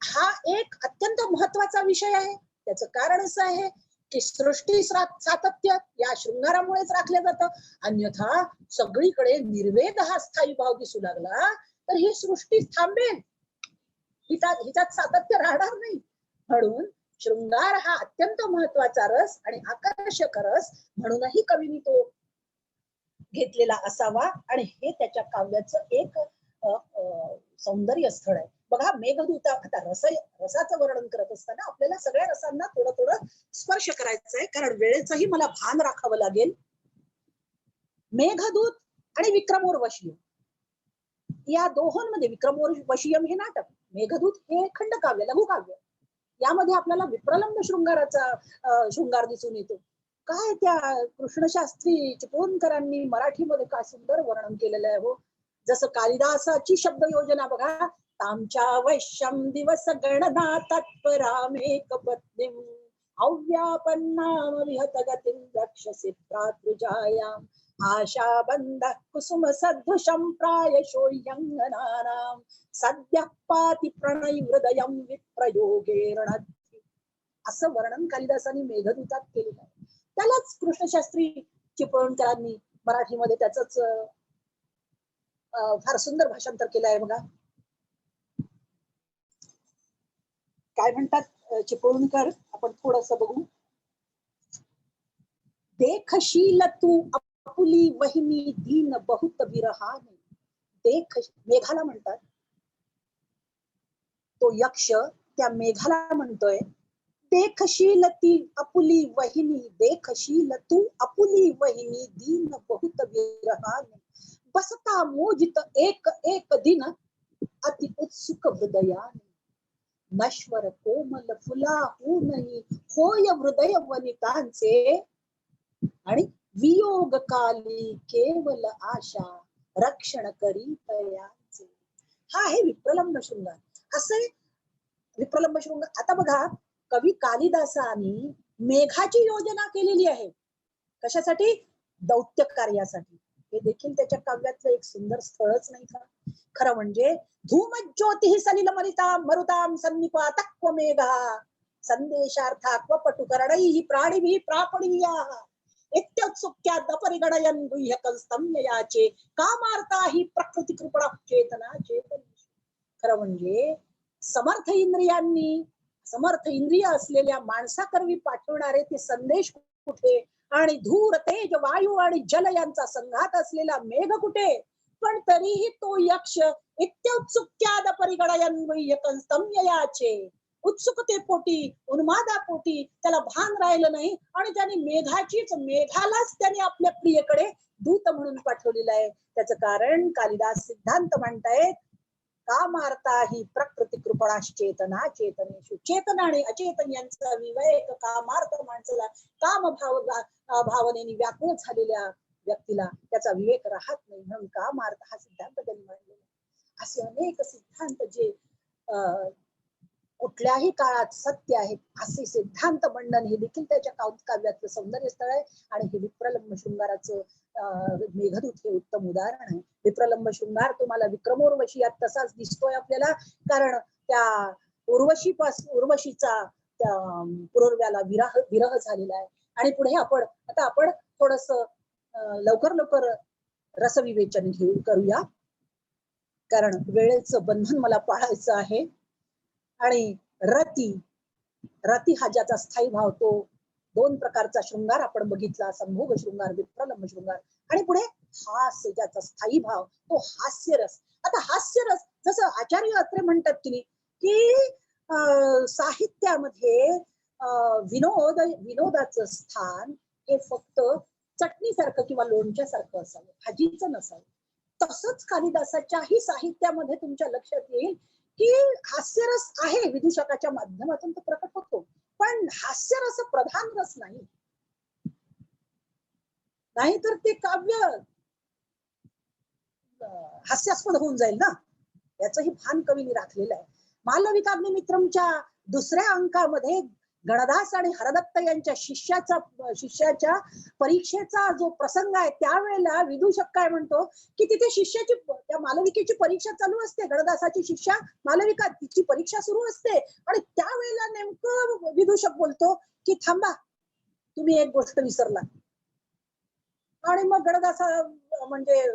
हा एक अत्यंत महत्वाचा विषय आहे. त्याचं कारण असं आहे की सृष्टी सातत्य या शृंगारामुळेच राखलं जातं. अन्यथा सगळीकडे निर्वेद हा स्थायी भाव दिसू लागला तर ही सृष्टी थांबेल, हिच्यात सातत्य राहणार नाही. म्हणून शृंगार हा अत्यंत महत्वाचा रस आणि आकर्षक रस म्हणूनही कवीने तो घेतलेला असावा. आणि हे त्याच्या काव्याचं एक सौंदर्य स्थळ आहे. बघा मेघदूत, आता रसाचं वर्णन करत असताना आपल्याला सगळ्या रसांना थोडं थोडं स्पर्श करायचं आहे, कारण वेळेचंही मला भान राखावं लागेल. मेघदूत आणि विक्रमोर्वशीयम या दोहोंमध्ये, विक्रमोर्वशीयम हे नाटक, मेघदूत हे खंडकाव्य, लघुकाव्य, यामध्ये आपल्याला विप्रलंब शृंगाराचा शृंगार दिसून येतो. काय त्या कृष्णशास्त्री चिपळूणकरांनी मराठीमध्ये काय सुंदर वर्णन केलेलं आहे हो. जसं कालिदासाची शब्द योजना बघा, तामच्या वैश्यम दिवस गणना तत्परामेक पत्नीम अव्यापन्नाम विहत गतिं रक्षसी भ्रातृजायाम आशा बंध कुसुम सदृशं प्रायशो यंगनानां सद्यः पाति प्रणय हृदयं विप्रयोगेण. असं वर्णन कालिदासाने मेघदूतात केलेलं आहे. त्यालाच कृष्णशास्त्री चिपळूणकरांनी मराठीमध्ये त्याच फार सुंदर भाषांतर केलं आहे बघा. काय म्हणतात चिपळूणकर, आपण थोडस बघू. देखशील तू आपुली वहिनी दीन बहुत विरहाने. देख, मेघाला म्हणतात, तो यक्ष त्या मेघाला म्हणतोय, देखशील ती आपुली वहिनी, देखशील तू आपुली वहिनी दीन बहुत विरहाने बसता मोजित एक एक दिन अति उत्सुक हृदयाने. नश्वर कोमल फुलाहूनही होय हृदय वनितांचे आणि वियोग काली केवल आशा रक्षण करी तयांचे. हा आहे विप्रलंब शृंगार. असे विप्रलंब शृंगार. आता बघा, कवी कालिदासानी मेघाची योजना केलेली आहे. कशासाठी? दौत्य कार्यासाठी. हे देखील त्याच्या काव्यातलं एक सुंदर स्थळच नाही का? खरं म्हणजे धूमज्योती सलिल मरिता मरुताम सन्निपातक्व मेघा संदेशार्थाक्व पटुकरणैः प्राणिभिः प्रापणीयाः इत्युत्सुक्या दपरिगणयन् गुह्यकंस्तम्ययाचे कामार्था हि प्रकृती कृपणा चेतना चेतनेषु. खरं म्हणजे समर्थ इंद्रिय असलेल्या माणसाकरवी पाठवणारे ते संदेश कुठे, आणि धूर तेज वायू आणि जल यांचा संघात असलेला मेघ कुठे? पण तरीही तो यक्ष इत्युत्सुक्याद परिगणयन्वयकंस्तम्ययाचे, उत्सुकतेपोटी उन्मादापोटी त्याला भान राहिलं नाही आणि त्याने मेघालाच त्याने आपल्या प्रियेकडे दूत म्हणून पाठवलेलं आहे. त्याचं कारण कालिदास सिद्धांत म्हणतायत, कामार्था ही प्रकृती कृपणाश्चेतना चेतनेषु. चेतन आणि अचेतन यांचा विवेक, कामार्थ माणसाला काम भावनेने व्याकुळ झालेल्या व्यक्तीला त्याचा विवेक राहत नाही, म्हणून कामार्थ हा सिद्धांत त्यांनी मांडलेला. असे अनेक सिद्धांत जे कुठल्याही काळात सत्य आहेत, असे सिद्धांत मंडन हे देखील त्याच्या काव्यातलं सौंदर्य स्थळ आहे. आणि हे विप्रलंब शृंगाराचं मेघदूत हे उत्तम उदाहरण आहे. विप्रलंब शृंगार तुम्हाला विक्रमोर्वशीयात तसाच दिसतोय आपल्याला, कारण त्या उर्वशीचा त्या पुरोर्व्याला विरह झालेला आहे. आणि पुढे आपण थोडस लवकर रसविवेचन करूया, कारण वेळेचं बंधन मला पाळायचं आहे. आणि रती हा ज्याचा स्थायी भाव, तो दोन प्रकारचा शृंगार आपण बघितला, संभोग शृंगार, विप्रलंब शृंगार. आणि पुढे हास्य ज्याचा स्थायी भाव, तो हास्यरस. आता हास्यरस जसं आचार्य अत्रे म्हणतात की साहित्यामध्ये विनोदाचं स्थान हे फक्त चटणीसारखं किंवा लोणच्यासारखं असावं, भाजीचं नसावं. तसंच कालिदासाच्याही साहित्यामध्ये तुमच्या लक्षात येईल की हास्यरस आहे, विदूषकाच्या माध्यमातून तो प्रकट होतो, पण हास्यरस प्रधान रस नाही. नाहीतर ते काव्य हास्यास्पद होऊन जाईल ना, याचंही भान कवीने राखलेलं आहे. मालविकाग्निमित्रमच्या दुसऱ्या अंकामध्ये गणदास आणि हरदत्त यांच्या शिष्याच्या परीक्षेचा जो प्रसंग आहे, त्यावेळेला विदूषक काय म्हणतो की तिथे शिष्याची, त्या मालविकेची परीक्षा चालू असते, गणदासाची शिष्या मालविका, तिची परीक्षा सुरू असते. आणि त्यावेळेला नेमकं विदूषक बोलतो की थांबा, तुम्ही एक गोष्ट विसरला. आणि मग गणदासा म्हणजे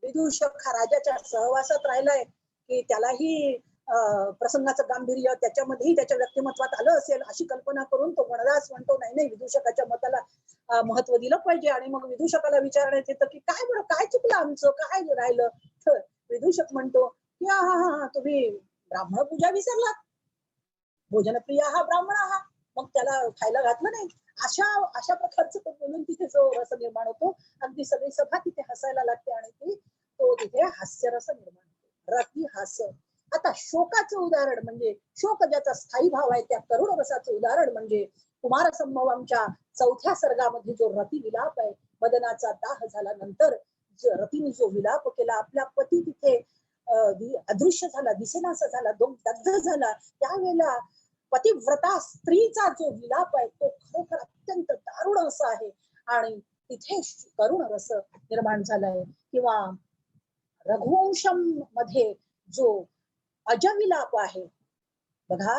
विदूषक हा राजाच्या सहवासात राहिलाय की त्यालाही प्रसंगाचं गांभीर्य त्याच्यामध्येही त्याच्या व्यक्तिमत्वात आलं असेल अशी कल्पना करून तो गणदास म्हणतो नाही नाही, विदूषकाच्या मताला महत्व दिलं पाहिजे. आणि मग विदूषकाला विचारण्यात येतं की काय बरं, काय चुकलं आमचं, काय राहिलं. तर विदूषक म्हणतो की हा हा हा तुम्ही ब्राह्मण पूजा विसरलात, भोजनप्रिय हा ब्राह्मण हा, मग त्याला खायला घातलं नाही. अशा प्रकारचं तो बोलून तिथे जो रस निर्माण होतो, अगदी सगळी सभा तिथे हसायला लागते आणि तो तिथे हास्यरस निर्माण होतो, रती हास्य. आता शोकाचं उदाहरण म्हणजे शोक ज्याचा स्थायी भाव आहे त्या करुण रसाचं उदाहरण म्हणजे कुमारसंभवमच्या 4थ्या सर्गामध्ये जो रती विलाप आहे. मदनाचा दाह झाल्यानंतर रतीने जो विलाप केला, आपला पती तिथे अदृश्य झाला, दिसेनासा झाला, दग्ध झाला, त्यावेळेला पतिव्रता स्त्रीचा जो विलाप आहे तो खरोखर अत्यंत दारुण असा आहे आणि तिथे करुण रस निर्माण झालाय. किंवा रघुवंशम मध्ये जो अजविलाप आहे बघा,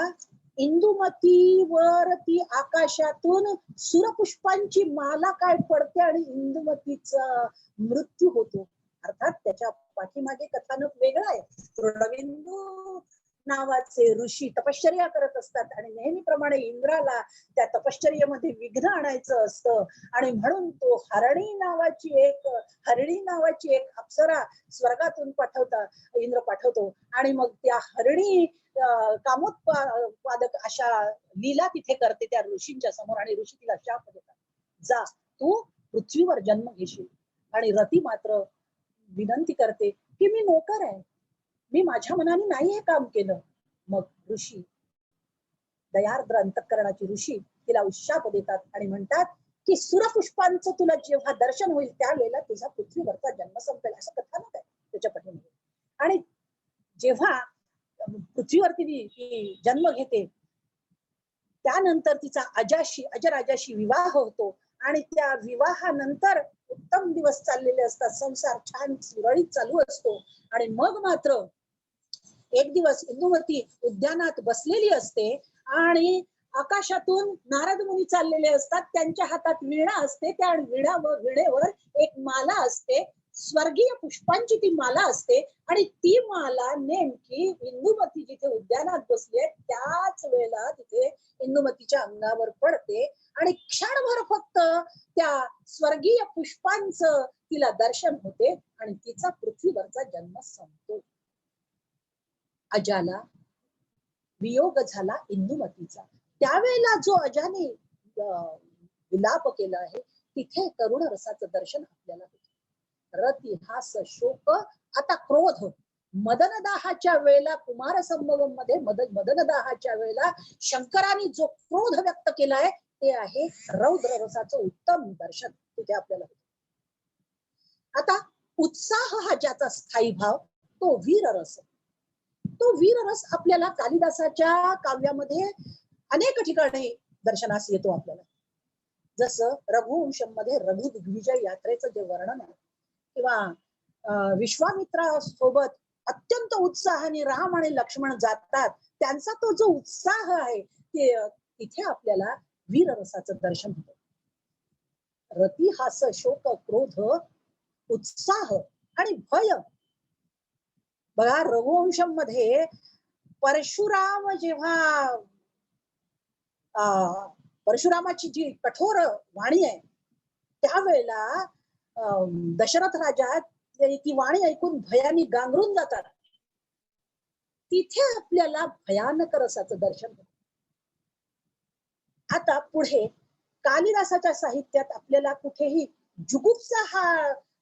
इंदुमतीवर ती आकाशातून सूरपुष्पांची माला काय पडते आणि इंदुमतीचा मृत्यू होतो. अर्थात त्याच्या पाठीमागे कथानक वेगळं आहे. तृणबिंदू नावाचे ऋषी तपश्चर्या करत असतात आणि नेहमीप्रमाणे इंद्राला त्या तपश्चर्येमध्ये विघ्न आणायचं असतं आणि म्हणून तो हरिणी नावाची एक अप्सरा स्वर्गातून इंद्र पाठवतो आणि मग त्या हरिणी कामोत्पादक अशा लीला तिथे करते त्या ऋषींच्या समोर आणि ऋषी तिला शाप देतात, जा तू पृथ्वीवर जन्म घेशील. आणि रती मात्र विनंती करते की मी नोकर आहे, मी माझ्या मनाने नाही हे काम केलं. मग ऋषी दयार्द्र अंतःकरणाची ऋषी तिला उशाप देतात आणि म्हणतात की सूरपुष्पांचं तुला जेव्हा दर्शन होईल त्यावेळेला तुझा पृथ्वीवरचा जन्म संपेल, असं कथानक आहे त्याच्या पाठीमध्ये. आणि जेव्हा पृथ्वीवरती ती जन्म घेते त्यानंतर तिचा अजराजाशी विवाह होतो आणि त्या विवाहानंतर उत्तम दिवस चाललेले असतात, संसार छान सुरळीत चालू असतो. आणि मग मात्र एक दिवस इंदुमती उद्यानात बसलेली असते आणि आकाशातून नारद मुनी चाललेले असतात, त्यांच्या हातात वीणा असते, त्या वीणेवर एक माला असते, स्वर्गीय पुष्पांची ती माला असते आणि ती माला नेमकी इंदुमती जिथे उद्यानात बसली आहे त्याच वेळेला तिथे इंदुमतीच्या अंगावर पडते आणि क्षणभर फक्त त्या स्वर्गीय पुष्पांचं तिला दर्शन होते आणि तिचा पृथ्वीवरचा जन्म संपतो. अजाला वियोग झाला इंदुमतीचा. त्यावेळेला जो अजाने विलाप केला आहे तिथे करुण रसाचं दर्शन आपल्याला होतं. रती हास शोक, आता क्रोध. मदनदाहाच्या वेळेला कुमारसंभवम मध्ये मदनदाहाच्या वेळेला शंकराने जो क्रोध व्यक्त केलाय ते आहे रौद्र रसाचं उत्तम दर्शन तिथे आपल्याला होतं. आता उत्साह हा ज्याचा स्थायी भाव तो वीररस. तो वीररस आपल्याला कालिदासाच्या काव्यामध्ये अनेक ठिकाणी दर्शनास येतो आपल्याला. जसं रघुवंशम मध्ये रघु दिग्विजय यात्रेचं जे वर्णन आहे किंवा विश्वामित्रासोबत अत्यंत उत्साहाने राम आणि लक्ष्मण जातात, त्यांचा तो जो उत्साह आहे ते तिथे आपल्याला वीररसाचं दर्शन होतं. रती हास शोक क्रोध उत्साह आणि भय. बघा रघुवंशम मध्ये परशुराम जेव्हा परशुरामाची जी कठोर वाणी आहे त्यावेळेला दशरथ राजा ती वाणी ऐकून भयाने गांगरून जातात. तिथे आपल्याला भयानक रसाचं दर्शन होतं. आता पुढे कालिदासाच्या साहित्यात आपल्याला कुठेही जुगुप्सा हा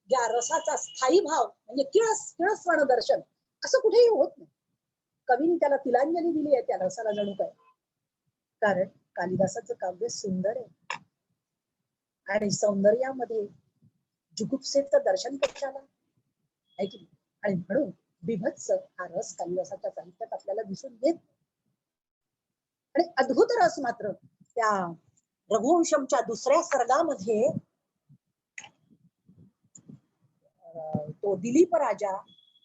या रसाचा स्थायी भाव म्हणजे किळस्वान दर्शन असं कुठेही होत नाही. कवीने त्याला तिलांजली दिली आहे त्या रसाला जणू काय, कारण कालिदासाचं काव्य सुंदर आहे आणि सौंदर्यामध्ये जुगुप्सेचं दर्शन कशाला आहे की. आणि म्हणून बिभत्स हा रस कालिदासाच्या साहित्यात आपल्याला दिसून येत. आणि अद्भुत रस मात्र त्या रघुवंशमच्या 2ऱ्या सर्गामध्ये तो दिलीप राजा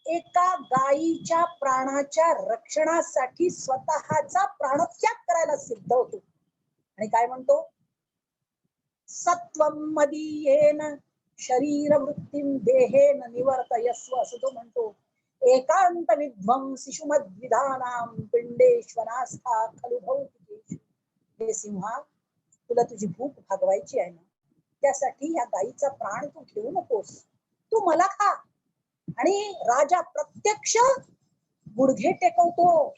एका गायीच्या प्राणाच्या रक्षणासाठी स्वतःचा प्राणत्याग करायला सिद्ध होतो आणि काय म्हणतो, सत्वम मदीयेन शरीर वृत्तीम देहेन निवर्तयस्व, असं तो म्हणतो एकांत विध्वंसी शुमद्विधानां पिंडेश्वनास्था खलु भौतिकेषु. हे सिंहा, तुला तुझी भूक भागवायची आहे ना, त्यासाठी या गाईचा प्राण तू घेऊ नकोस, तू मला खा. आणि राजा प्रत्यक्ष गुडघे टेकवतो,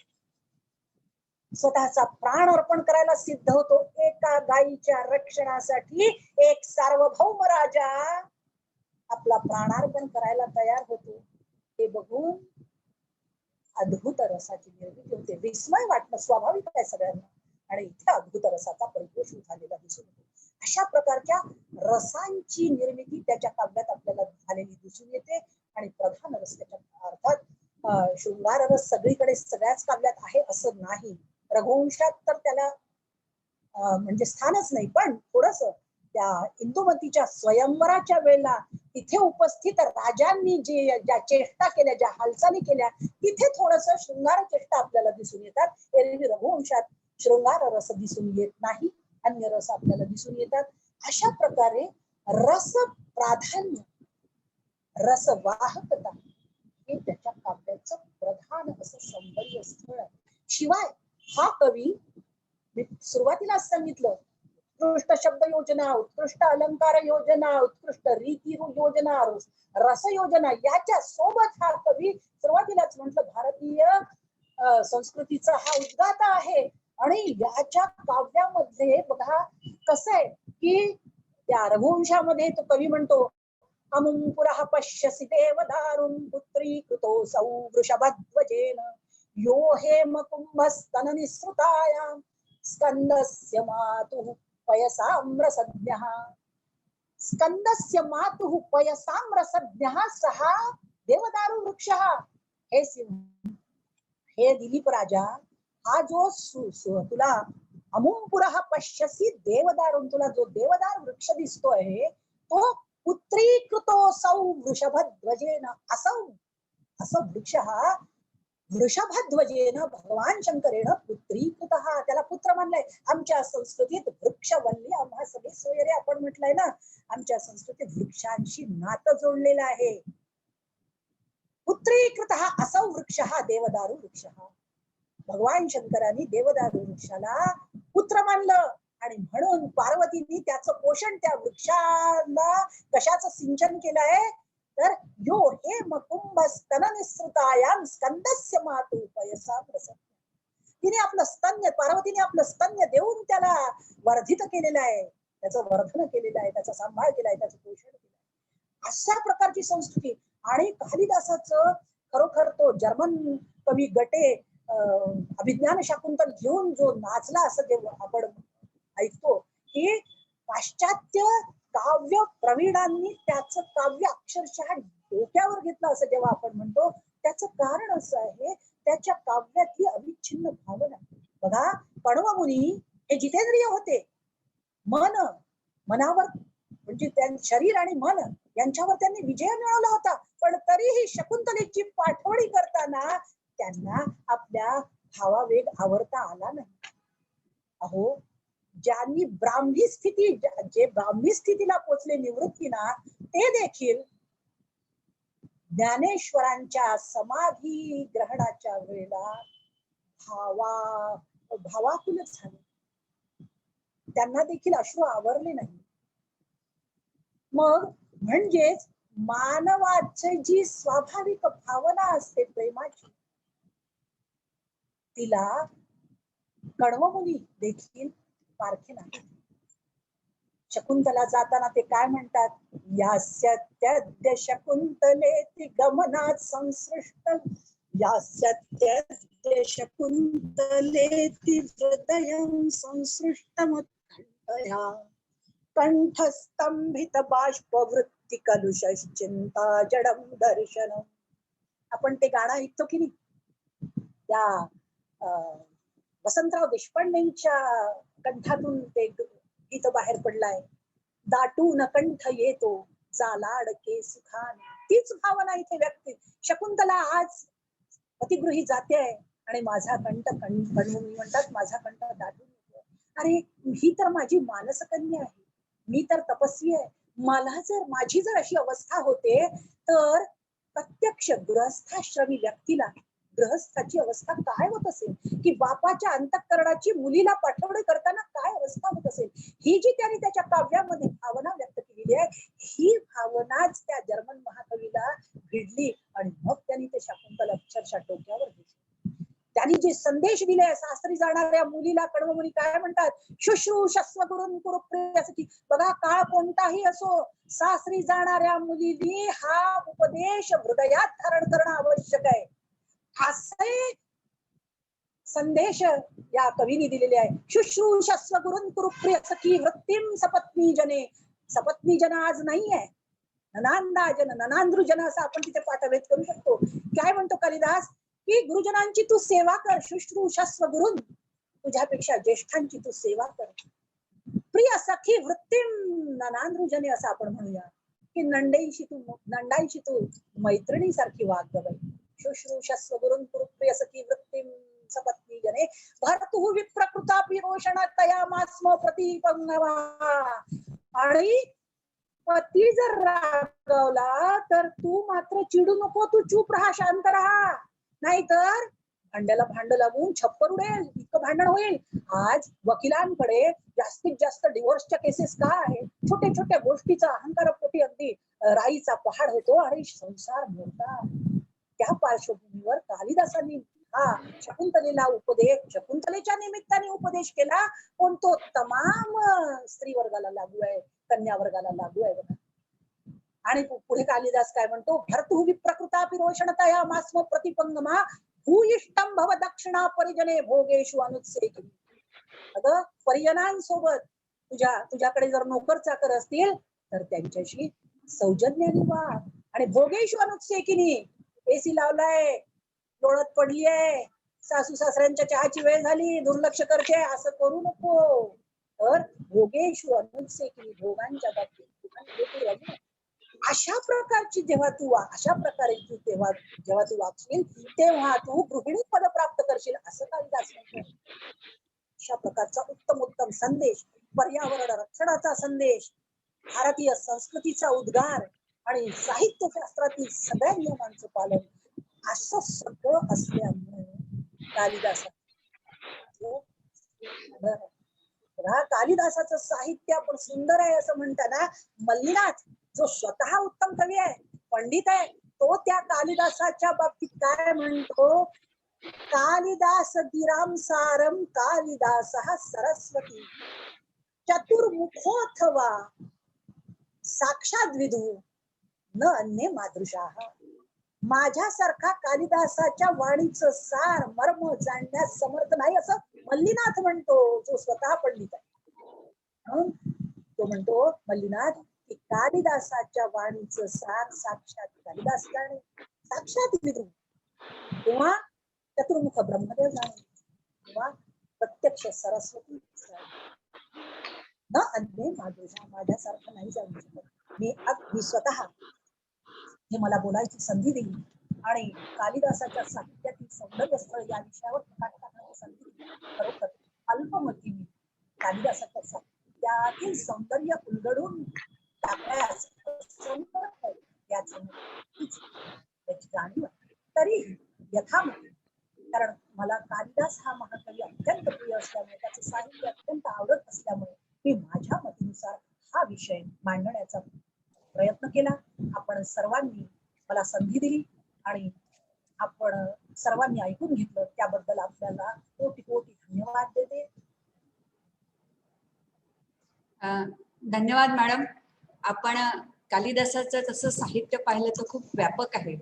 स्वतःचा प्राण अर्पण करायला सिद्ध होतो एका गायीच्या रक्षणासाठी. एक सार्वभौम राजा आपला प्राणार्पण करायला तयार होतो. हे बघून अद्भुत रसाची निर्मिती होते. विस्मय वाटणं स्वाभाविक आहे सगळ्यांना, आणि इथे अद्भुत रसाचा परिपोष झालेला दिसून येतो. अशा प्रकारच्या रसांची निर्मिती त्याच्या काव्यात आपल्याला झालेली दिसून येते. आणि प्रधान रस त्याच्या अर्थात शृंगार रस सगळीकडे सगळ्याच काव्यात आहे असं नाही. रघुवंशात तर त्याला म्हणजे स्थानच नाही, पण थोडस त्या इंदुमतीच्या स्वयंवराच्या वेळेला तिथे उपस्थित राजांनी ज्या चेष्टा केल्या, ज्या हालचाली केल्या, तिथे थोडस शृंगार चेष्टा आपल्याला दिसून येतात. एरवी रघुवंशात शृंगार रस दिसून येत नाही, अन्य रस आपल्याला दिसून येतात. अशा प्रकारे रस प्राधान्य, रसवाहकता हे त्याच्या काव्याचं प्रधान असं सौंदर्य स्थळ आहे. शिवाय हा कवी, मी सुरुवातीलाच सांगितलं, उत्कृष्ट शब्द योजना, उत्कृष्ट अलंकार योजना, उत्कृष्ट रीती योजना, रस योजना, याच्या सोबत हा कवी, सुरुवातीलाच म्हटलं, भारतीय संस्कृतीचा हा उद्गाता आहे. आणि याच्या काव्यामध्ये बघा कसं आहे की त्या रघुवंशामध्ये तो कवी म्हणतो, अमुं पुरः पश्यसि देवदारुं पुत्रीकृतो सौ वृषभध्वजेन यो हेमकुम्भस्तननिसृतायां स्कन्दस्य मातुः पयसाम्रसज्ञः. स्कन्दस्य मातुः पयसाम्रसज्ञः सः देवदारू वृक्षः. हे दिलीप राजा, हा जो तुला अमुं पुरः पश्यसि देवदारुं, तुला जो देवदार वृक्ष दिसतोय तो पुत्रीकृतो सौ वृषभध्वजेन. असं वृक्ष हा वृषभध्वजेन भगवान शंकरेण पुत्रीकृत, त्याला पुत्र मानलाय. आमच्या संस्कृतीत वृक्षवल्ली आम्हा सगळे सोयरे आपण म्हटलंय ना, आमच्या संस्कृतीत वृक्षांशी नातं जोडलेलं आहे. पुत्रीकृत असौ वृक्ष हा देवदारू वृक्ष. भगवान शंकरांनी देवदारू वृक्षाला पुत्र मानलं, आणि म्हणून पार्वतीने त्याचं पोषण त्या वृक्षाला कशाचं सिंचन केलंय तर यो हेमकुम्भस्तननिसृतायां स्कन्दस्य मातुः पयसाम्रसज्ञः. तिने आपलं स्तन्य, पार्वतीने आपलं स्तन्य देऊन त्याला वर्धित केलेलं आहे, त्याचं वर्धन केलेलं आहे, त्याचा सांभाळ केलाय, त्याचं पोषण केलंय. अशा प्रकारची संस्कृती. आणि कालिदासाचं खरोखर तो जर्मन कवी गटे अभिज्ञान शाकुंतल घेऊन जो नाचला असं जे आपण ऐकतो, की पाश्चात्य काव्य प्रवीणांनी त्याचं काव्य अक्षरशः डोक्यावर घेतलं असं जेव्हा आपण म्हणतो, त्याचं कारण असं आहे त्याच्या काव्यातली अविच्छिन्न भावना. बघा, कण्व मुनी हे जितेंद्रिय होते. मनावर म्हणजे शरीर आणि मन यांच्यावर त्यांनी विजय मिळवला होता, पण तरीही शकुंतलेची पाठवणी करताना त्यांना आपल्या भावावेग आवरता आला नाही. अहो, ज्यांनी ब्राह्मी स्थिती, जे ब्राह्मी स्थितीला पोचले निवृत्तीना, ते देखील ज्ञानेश्वरांच्या समाधी ग्रहणाच्या वेळेला भावाकुल झाले. त्यांना देखील अश्रू आवरले नाही. मग म्हणजेच मानवाची जी स्वाभाविक भावना असते प्रेमाची, तिला कण्वमुनी देखील पारखे नाही. शकुंतला जाताना ते काय म्हणतात, यास्यत्यद्य शकुंतलेति गमनात् संसृष्ट, यास्यत्यद्य शकुंतलेति हृदयं संसृष्टमुत्कण्ठया, कंठस्तंभित बाष्पवृत्ति कलुषश्चिंता जडं दर्शनम्. आपण ते गाणं ऐकतो की नाही, त्या वसंतराव देशपांडेंच्या कंठातून ते गीत बाहेर पडलाय. दाटून कंठ येतो चालाडके सुखाने. तीच भावना इथे व्यक्त. शकुंतला आज पतिगृही जाते आहे आणि माझा कंठ म्हणतात माझा कंठ दाटून येतो. अरे, ही तर माझी मानसकन्या आहे, मी तर तपस्वी आहे. मला जर माझी जर अशी अवस्था होते तर प्रत्यक्ष गृहस्थाश्रमी व्यक्तीला गृहस्थाची अवस्था काय होत असेल, की बापाच्या अंतःकरणाची मुलीला पाठवणे करताना काय अवस्था होत असेल, ही जी त्यांनी त्याच्या काव्यामध्ये भावना व्यक्त केलेली आहे, ही भावनाच त्या जर्मन महाकवीला भिडली आणि मग त्यांनी ते शाकुंतला अक्षरशः डोक्यावर घेतली. त्यांनी जे संदेश दिले सासरी जाणाऱ्या मुलीला कडवमुनी काय म्हणतात, शुश्रूषस्व गुरुं कुरु प्रेयसखी. बघा, काळ कोणताही असो, सासरी जाणाऱ्या मुलीने हा उपदेश हृदयात धारण करणं आवश्यक आहे. असे संदेश या कवीने दिलेले आहे. शुश्रूषस्व गुरुं कुरु प्रेयसखी वृत्तीं सपत्नी जने. सपत्नी जन आज नाही आहे, ननांदा जन, ननांद्रू जन असं आपण तिथे पाठभेद करू शकतो. काय म्हणतो कालिदास, की गुरुजनांची तू सेवा कर. शुश्रूषस्व गुरुं, तुझ्यापेक्षा ज्येष्ठांची तू सेवा कर. प्रिय सखी वृत्तीं ननांद्रुजने असं आपण म्हणूया, की नंदाईशी तू मैत्रिणीसारखी वाग गं. शुश्रूषस्व गुरुं कुरु प्रिय सखी वृत्तीं सपत्नी जने भर्तुः विप्रकृतापि रोषण तयामास्म प्रतिपंगवा. आणि पती जर रागवला तर तू मात्र चिडू नको, तू चूप राहा, शांत राहा, नाहीतर भांड्याला भांड लागून छप्पर उडेल, इतकं भांडण होईल. आज वकिलांकडे जास्तीत जास्त डिव्होर्सच्या केसेस का आहे? छोट्या छोट्या गोष्टीचा अहंकारापोटी अगदी राईचा पहाड होतो आणि संसार मोडतात. त्या पार्श्वभूमीवर कालिदासांनी हा शकुंतलेला उपदेश, शकुंतलेच्या निमित्ताने उपदेश केला, पण तो तमाम स्त्री वर्गाला लागू आहे, कन्या वर्गाला लागू आहे बघा. आणि पुढे कालिदास काय म्हणतो, भर्तुः विप्रकृतापि रोषणतया मास्म प्रतिपंगमा भूयिष्टं भव दक्षिणा परिजने भोगेषु अनुत्सेकी. अगं, परिजनांसोबत तुझ्याकडे जर नोकर चाकर असतील तर त्यांच्याशी सौजन्याने वाग. आणि भोगेषु अनुत्सेकिनी, एसी लावलाय, डोळत पडली आहे, सासू सासऱ्यांच्या चहाची वेळ झाली, दुर्लक्ष करते, असं करू नको. तर भोगेषु अनुत्सेकिनी, भोगांच्या बाबतीत अशा प्रकारची जेव्हा तू वागशील तेव्हा तू गृहिणी पद प्राप्त करशील, असं कालिदास म्हणतो. अशा प्रकारचा उत्तम संदेश, पर्यावरण रक्षणाचा संदेश, भारतीय संस्कृतीचा उद्गार आणि साहित्यशास्त्रातील सगळ्या नियमांचं पालन, असं सगळं असल्यामुळे कालिदासाचं साहित्य पण सुंदर आहे असं म्हणताना मल्लीनाथ जो स्वतः उत्तम कवी आहे, पंडित आहे, तो त्या कालिदासाच्या बाबतीत काय म्हणतो, कालिदास गिराम सारम कालिदासः सरस्वती चतुर्मुखोऽथवा साक्षात विदु न अन्ये मादृशाः. माझ्यासारखा कालिदासाच्या वाणीचं सार मर्म जाणण्यास समर्थ नाही असं मल्लीनाथ म्हणतो, जो स्वतः पंडित आहे. तो म्हणतो मल्लीनाथ की कालिदासाच्या वाणीचं सार साक्षात कालिदास जाणे, साक्षात विदू किंवा चतुर्मुख ब्रह्मदेव जाणे किंवा प्रत्यक्ष सरस्वती न अन्य मादृशा. माझ्यासारखं नाही जाऊ शकत. मी स्वतः हे मला बोलायची संधी दिली आणि कालिदासाच्या साहित्यातील सौंदर्य स्थळ या विषयावर टाकण्याची संधी दिली. खरोखर अल्पमती मी कालिदासाच्या साहित्यातील सौंदर्य उलगडून टाकण्यास याची जाणीव तरी यथामती, कारण मला कालिदास हा महाकवी अत्यंत प्रिय असल्यामुळे, त्याचं साहित्य अत्यंत आवडत असल्यामुळे मी माझ्या मतीनुसार हा विषय मांडण्याचा प्रयत्न केला. आपण सर्वांनी मला संधी दिली आणि आपण सर्वांनी ऐकून घेतलं, त्याबद्दल आपल्याला कोटी कोटी धन्यवाद देते. धन्यवाद मॅडम. आपण कालिदासाचं तसं साहित्य पाहिलं तर खूप व्यापक आहे,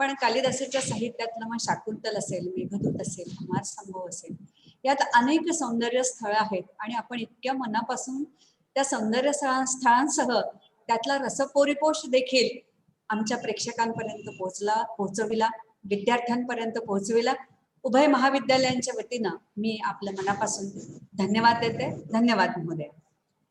पण कालिदासाच्या साहित्यातलं मग शाकुंतल असेल, मेघदूत असेल, कुमार संभव असेल, यात अनेक सौंदर्य स्थळ आहेत आणि आपण इतक्या मनापासून त्या सौंदर्य स्थळांसह त्यातला रसपोरिपोष देखील आमच्या प्रेक्षकांपर्यंत पोहोचविला, विद्यार्थ्यांपर्यंत पोहोचविला. उभय महाविद्यालयांच्या वतीनं मी आपल्या मनापासून धन्यवाद देते. धन्यवाद महोदय.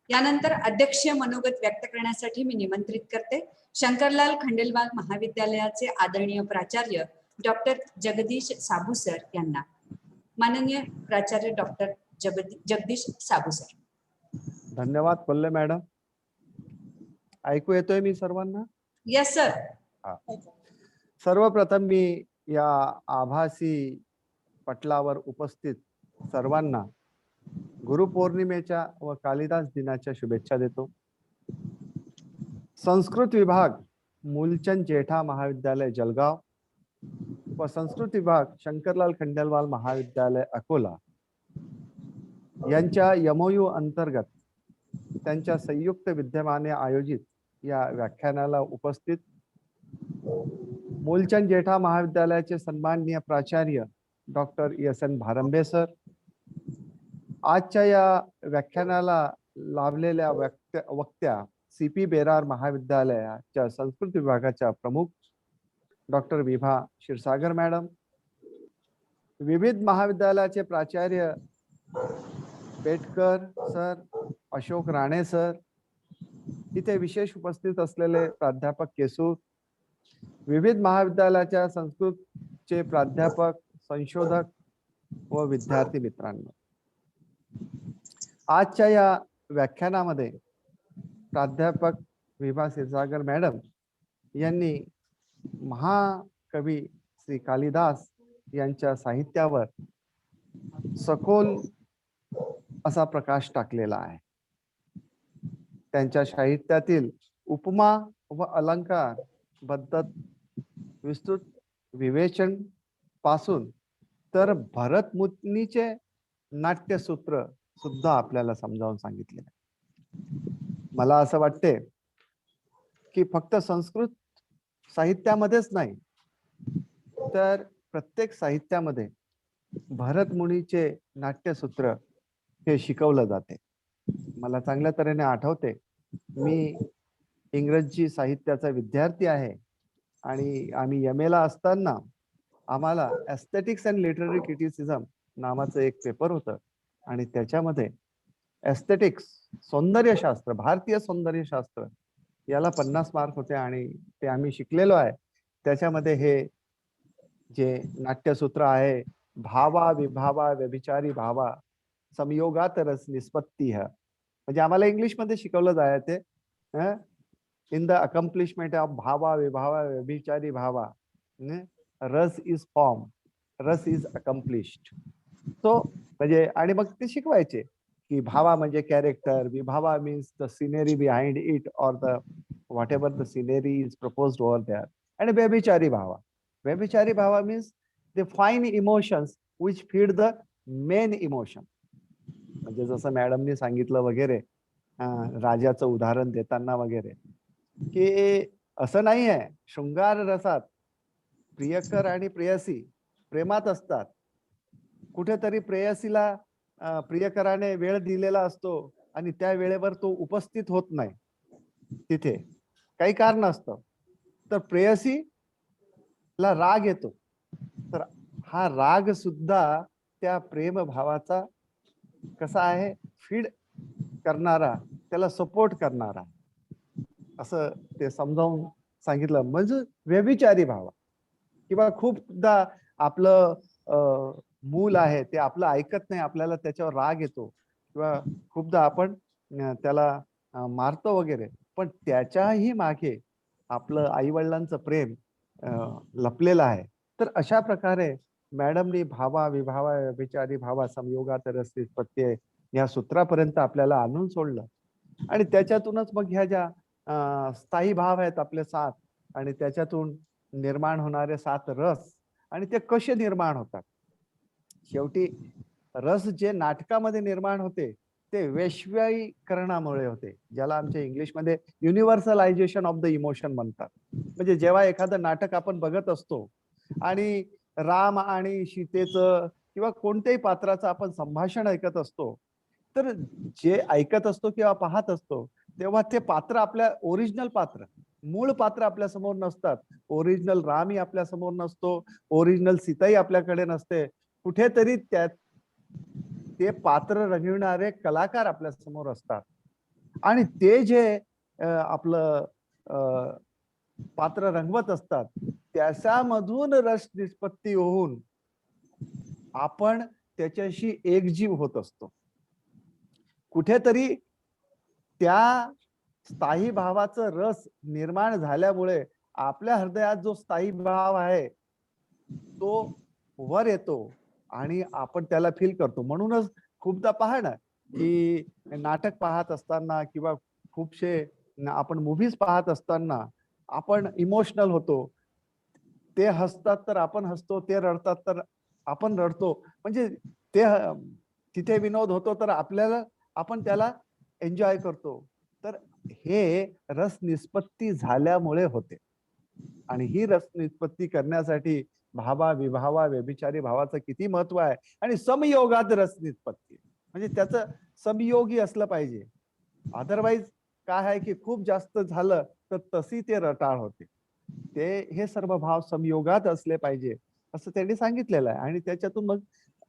यानंतर अध्यक्षीय मनोगत व्यक्त करण्यासाठी मी निमंत्रित करते शंकरलाल खंडेलवाल महाविद्यालयाचे आदरणीय प्राचार्य डॉक्टर जगदीश साबू सर यांना. माननीय प्राचार्य डॉक्टर जगदीश साबू सर. धन्यवाद पल्ले मॅडम. ऐकू येतोय मी सर्वांना? Yes sir. सर्वप्रथम मी या आभासी पटलावर उपस्थित सर्वांना गुरुपौर्णिमेच्या व कालिदास दिनाच्या शुभेच्छा देतो. संस्कृत विभाग मूलचंद जेठा महाविद्यालय जळगाव व संस्कृत विभाग शंकरलाल खंडेलवाल महाविद्यालय अकोला यांच्या MOU अंतर्गत त्यांच्या संयुक्त विद्यमाने आयोजित या व्याख्यानाला उपस्थित मूलचंद जेठा महाविद्यालयाचे सन्माननीय प्राचार्य डॉक्टर SN भारंबे सर, आजच्या या व्याख्यानाला लाभलेल्या वक्त्या CP बेरार महाविद्यालयाच्या संस्कृत विभागाच्या प्रमुख डॉक्टर विभा क्षीरसागर मॅडम, विविध महाविद्यालयाचे प्राचार्य पेटकर सर, अशोक राणे सर, इथे विशेष उपस्थित असलेले प्राध्यापक केसूर, विविध महाविद्यालयाच्या संस्कृतचे प्राध्यापक, संशोधक व विद्यार्थी मित्रांनो, आजच्या या व्याख्यानामध्ये प्राध्यापक विभा क्षीरसागर मॅडम यांनी महाकवी श्री कालिदास यांच्या साहित्यावर सखोल असा प्रकाश टाकलेला आहे. त्यांच्या साहित्यातील उपमा व अलंकार बद्दल विस्तृत विवेचन पासून तर भरत मुनीचे नाट्यसूत्र सुद्धा आपल्याला समजावून सांगितले. मला असं वाटते की फक्त संस्कृत साहित्यामध्येच नाही तर प्रत्येक साहित्यामध्ये भरत मुनीचे नाट्यसूत्र हे शिकवलं जाते. मला चांगल्या तऱ्हेने आठवते, मी इंग्रजी साहित्याचा विद्यार्थी आहे आणि आम्ही MA ला असताना आम्हाला एस्थेटिक्स अँड लिटररी क्रिटिसिझम नावाचं एक पेपर होतं आणि त्याच्यामध्ये एस्थेटिक्स, सौंदर्यशास्त्र, भारतीय सौंदर्यशास्त्र याला 50 मार्क होते आणि ते आम्ही शिकलेलो आहे. त्याच्यामध्ये हे जे नाट्यसूत्र आहे, भावा विभावा व्यभिचारी भावा संयोगात रस निष्पत्ती, म्हणजे आम्हाला इंग्लिश मध्ये शिकवलं जायचे इन द अकम्प्लिशमेंट ऑफ भावा विभावा व्यभिचारी भावा रस इज फॉर्म, रस इज अकम्प्लिश्ड. तो म्हणजे आणि मग ते शिकवायचे की भावा म्हणजे कॅरेक्टर, विभावा means the scenery behind it or the whatever the scenery is proposed over there, आणि व्यभिचारी भावा, व्यभिचारी भावा means the fine emotions which feed the main emotion. म्हणजे जसं मॅडमनी सांगितलं वगैरे, राजाचं उदाहरण देताना वगैरे, की असं नाही आहे शृंगार रसात प्रियकर आणि प्रेयसी प्रेमात असतात, कुठेतरी प्रेयसीला प्रियकराने वेळ दिलेला असतो आणि त्या वेळेवर तो उपस्थित होत नाही, तिथे काही कारण असतं, तर प्रेयसीला राग येतो. तर हा राग सुद्धा त्या प्रेम भावाचा कसा आहे, फीड करणारा, त्याला सपोर्ट करणारा, असं ते समजावून सांगितलं. म्हणजे व्यभिचारी भावा, किंवा खूपदा आपलं मूल आहे ते आपलं ऐकत नाही, आपल्याला त्याच्यावर राग येतो किंवा खूपदा आपण त्याला मारतो वगैरे, पण त्याच्याही मागे आपलं आईवडिलांचं प्रेम लपलेलं आहे. तर अशा प्रकारे मॅडमनी भावा विभावा व्यभिचारी भावा संयोगात रस निष्पत्ती या सूत्रापर्यंत आपल्याला आणून सोडलं. आणि त्याच्यातूनच मग ह्या ज्या स्थायी भाव आहेत आपले 7, आणि त्याच्यातून निर्माण होणारे 7 रस, आणि ते कसे निर्माण होतात. शेवटी रस जे नाटकामध्ये निर्माण होते ते वैश्वीकरणामुळे होते, ज्याला आमच्या इंग्लिशमध्ये युनिव्हर्सलायझेशन ऑफ द इमोशन म्हणतात. म्हणजे जेव्हा एखादं नाटक आपण बघत असतो आणि राम आणि सीतेचं किंवा कोणत्याही पात्राचं आपण संभाषण ऐकत असतो, तर जे ऐकत असतो किंवा पाहत असतो तेव्हा ते पात्र आपल्या ओरिजिनल पात्र, मूळ पात्र आपल्या समोर नसतात. ओरिजिनल रामही आपल्या समोर नसतो, ओरिजिनल सीताही आपल्याकडे नसते, कुठेतरी त्यात ते पात्र रंगविणारे कलाकार आपल्या समोर असतात. आणि ते जे आपलं पात्र रंगवत असतात त्याच्यामधून रस निष्पत्ती होऊन आपण त्याच्याशी एकजीव होत असतो. कुठेतरी त्या स्थायी भावाचं रस निर्माण झाल्यामुळे आपल्या हृदयात जो स्थायी भाव आहे तो वर येतो आणि आपण त्याला फील करतो. म्हणूनच खूपदा पहा ना की नाटक पाहत असताना किंवा खूपशे आपण मूव्हीज पाहत असताना आपण इमोशनल होतो. ते हसतात तर आपण हसतो, ते रडतात तर आपण रडतो. म्हणजे ते तिथे विनोद होतो तर आपण त्याला एन्जॉय करतो. तर हे रस निष्पत्ती झाल्यामुळे होते आणि ही रस निष्पत्ती करण्यासाठी भावा विभावा व्यभिचारी भावाचं किती महत्व आहे. आणि समयोगात रस निष्पत्ती म्हणजे त्याचं समयोगी असलं पाहिजे. अदरवाईज काय आहे की खूप जास्त झालं तर तशी ते रटाळ होते. ते हे सर्व भाव समयोगात असले पाहिजे असं त्यांनी सांगितलेलं आहे आणि त्याच्यातून मग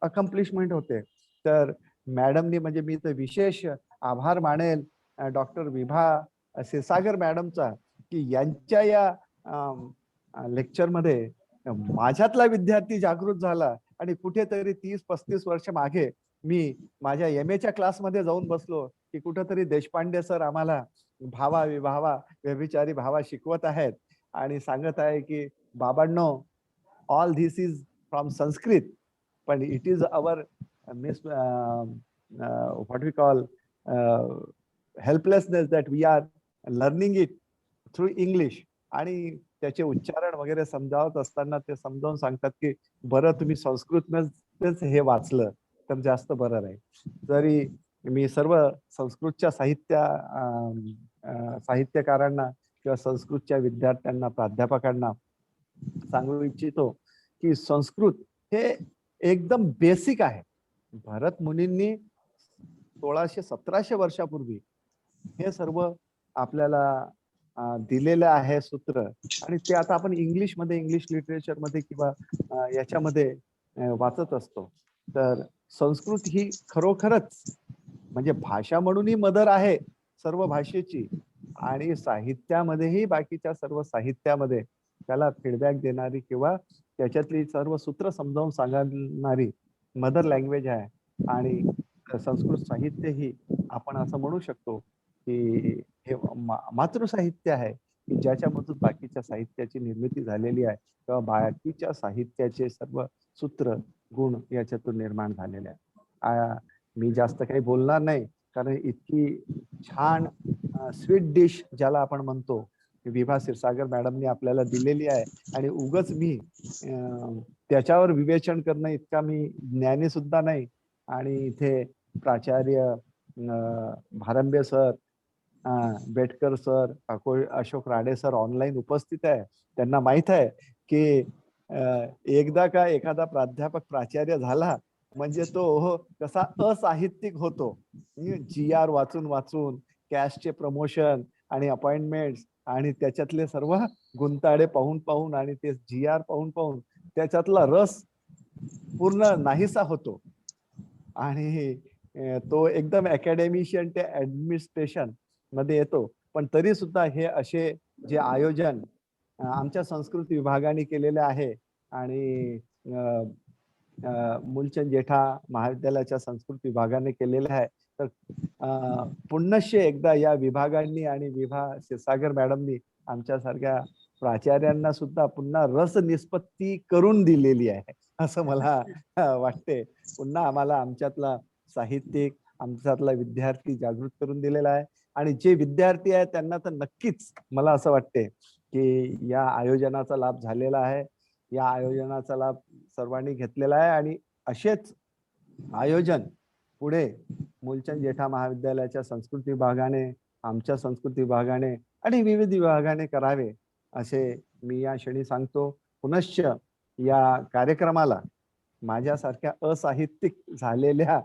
अकम्प्लिशमेंट होते. तर मॅडमनी म्हणजे मी तर विशेष आभार मानेल डॉक्टर विभा क्षीरसागर मॅडमचा की यांच्या या लेक्चरमध्ये माझ्यातला विद्यार्थी जागृत झाला आणि कुठेतरी 30-35 वर्ष मागे मी माझ्या MA च्या क्लासमध्ये जाऊन बसलो की कुठेतरी देशपांडे सर आम्हाला भावा विभावा व्यभिचारी भावा शिकवत आहेत आणि सांगत आहे की बाबांनो all this is from Sanskrit पण it is our miss what we call helplessness that we are learning it through English. आणि त्याचे उच्चारण वगैरे समजावत असताना ते समजावून सांगतात की बरं तुम्ही संस्कृतमध्येच हे वाचलं तर जास्त बरं राहील. जरी मी सर्व संस्कृतच्या साहित्यकारांना किंवा संस्कृतच्या विद्यार्थ्यांना प्राध्यापकांना सांगू इच्छितो की संस्कृत हे एकदम बेसिक आहे. भरत मुनींनी 1600-1700 वर्षापूर्वी हे सर्व आपल्याला दिलेलं आहे सूत्र आणि ते आता आपण इंग्लिश लिटरेचरमध्ये किंवा याच्यामध्ये वाचत असतो. तर संस्कृत ही खरोखरच म्हणजे भाषा म्हणूनही मदर आहे सर्व भाषेची आणि साहित्यामध्येही बाकीच्या सर्व साहित्यामध्ये त्याला फीडबॅक देणारी किंवा त्याच्यातली सर्व सूत्र समजावून सांगणारी मदर लँग्वेज आहे. आणि संस्कृत साहित्य ही आपण असं म्हणू शकतो की हे मातृसाहित्य आहे की ज्याच्यामधून बाकीच्या साहित्याची निर्मिती झालेली आहे किंवा बाकीच्या साहित्याचे सर्व सूत्र गुण याच्यातून निर्माण झालेले आहे. मी जास्त काही बोलणार नाही कारण इतकी छान स्वीट डिश ज्याला आपण म्हणतो विभा क्षीरसागर मॅडमनी आपल्याला दिलेली आहे आणि उगच मी त्याच्यावर विवेचन करणं इतका मी ज्ञानी सुद्धा नाही. आणि इथे प्राचार्य भारंबे सर, बेटकर सर, अशोक राडे सर ऑनलाईन उपस्थित आहे. त्यांना माहित आहे की एकदा का एखादा प्राध्यापक प्राचार्य झाला म्हणजे तो कसा असाहित्यिक होतो. GR वाचून वाचून कॅशचे प्रमोशन आणि अपॉइंटमेंट आणि त्याच्यातले सर्व गुंताडे पाहून पाहून आणि ते GR पाहून पाहून त्याच्यातला रस पूर्ण नाहीसा होतो आणि तो एकदम अकॅडमिशियन ते ऍडमिनिस्ट्रेशन मध्ये येतो. पण तरी सुद्धा हे असे जे आयोजन आमच्या संस्कृत विभागाने केलेले आहे आणि मूलचंद जेठा महाविद्यालयाच्या संस्कृत विभागाने केलेले आहे. तर पुनश्च एकदा या विभागांनी आणि विभा क्षीरसागर मॅडमनी आमच्यासारख्या प्राचार्यांना सुद्धा पुन्हा रस निष्पत्ती करून दिलेली आहे असं मला वाटते. पुन्हा आम्हाला आमच्यातला साहित्यिक आमच्यातला विद्यार्थी जागृत करून दिलेला आहे आणि जे विद्यार्थी आहेत त्यांना तर नक्कीच मला असं वाटते की या आयोजनाचा लाभ झालेला आहे. या आयोजनाचा लाभ सर्वांनी घेतलेला आहे आणि असेच आयोजन पुढे मूलचंद जेठा महाविद्यालयाच्या संस्कृत विभागाने, आमच्या संस्कृत विभागाने आणि विविध विभागाने करावे असे मी या क्षणी सांगतो. पुनश्च या कार्यक्रमाला माझ्यासारख्या असाहित्यिक झालेल्या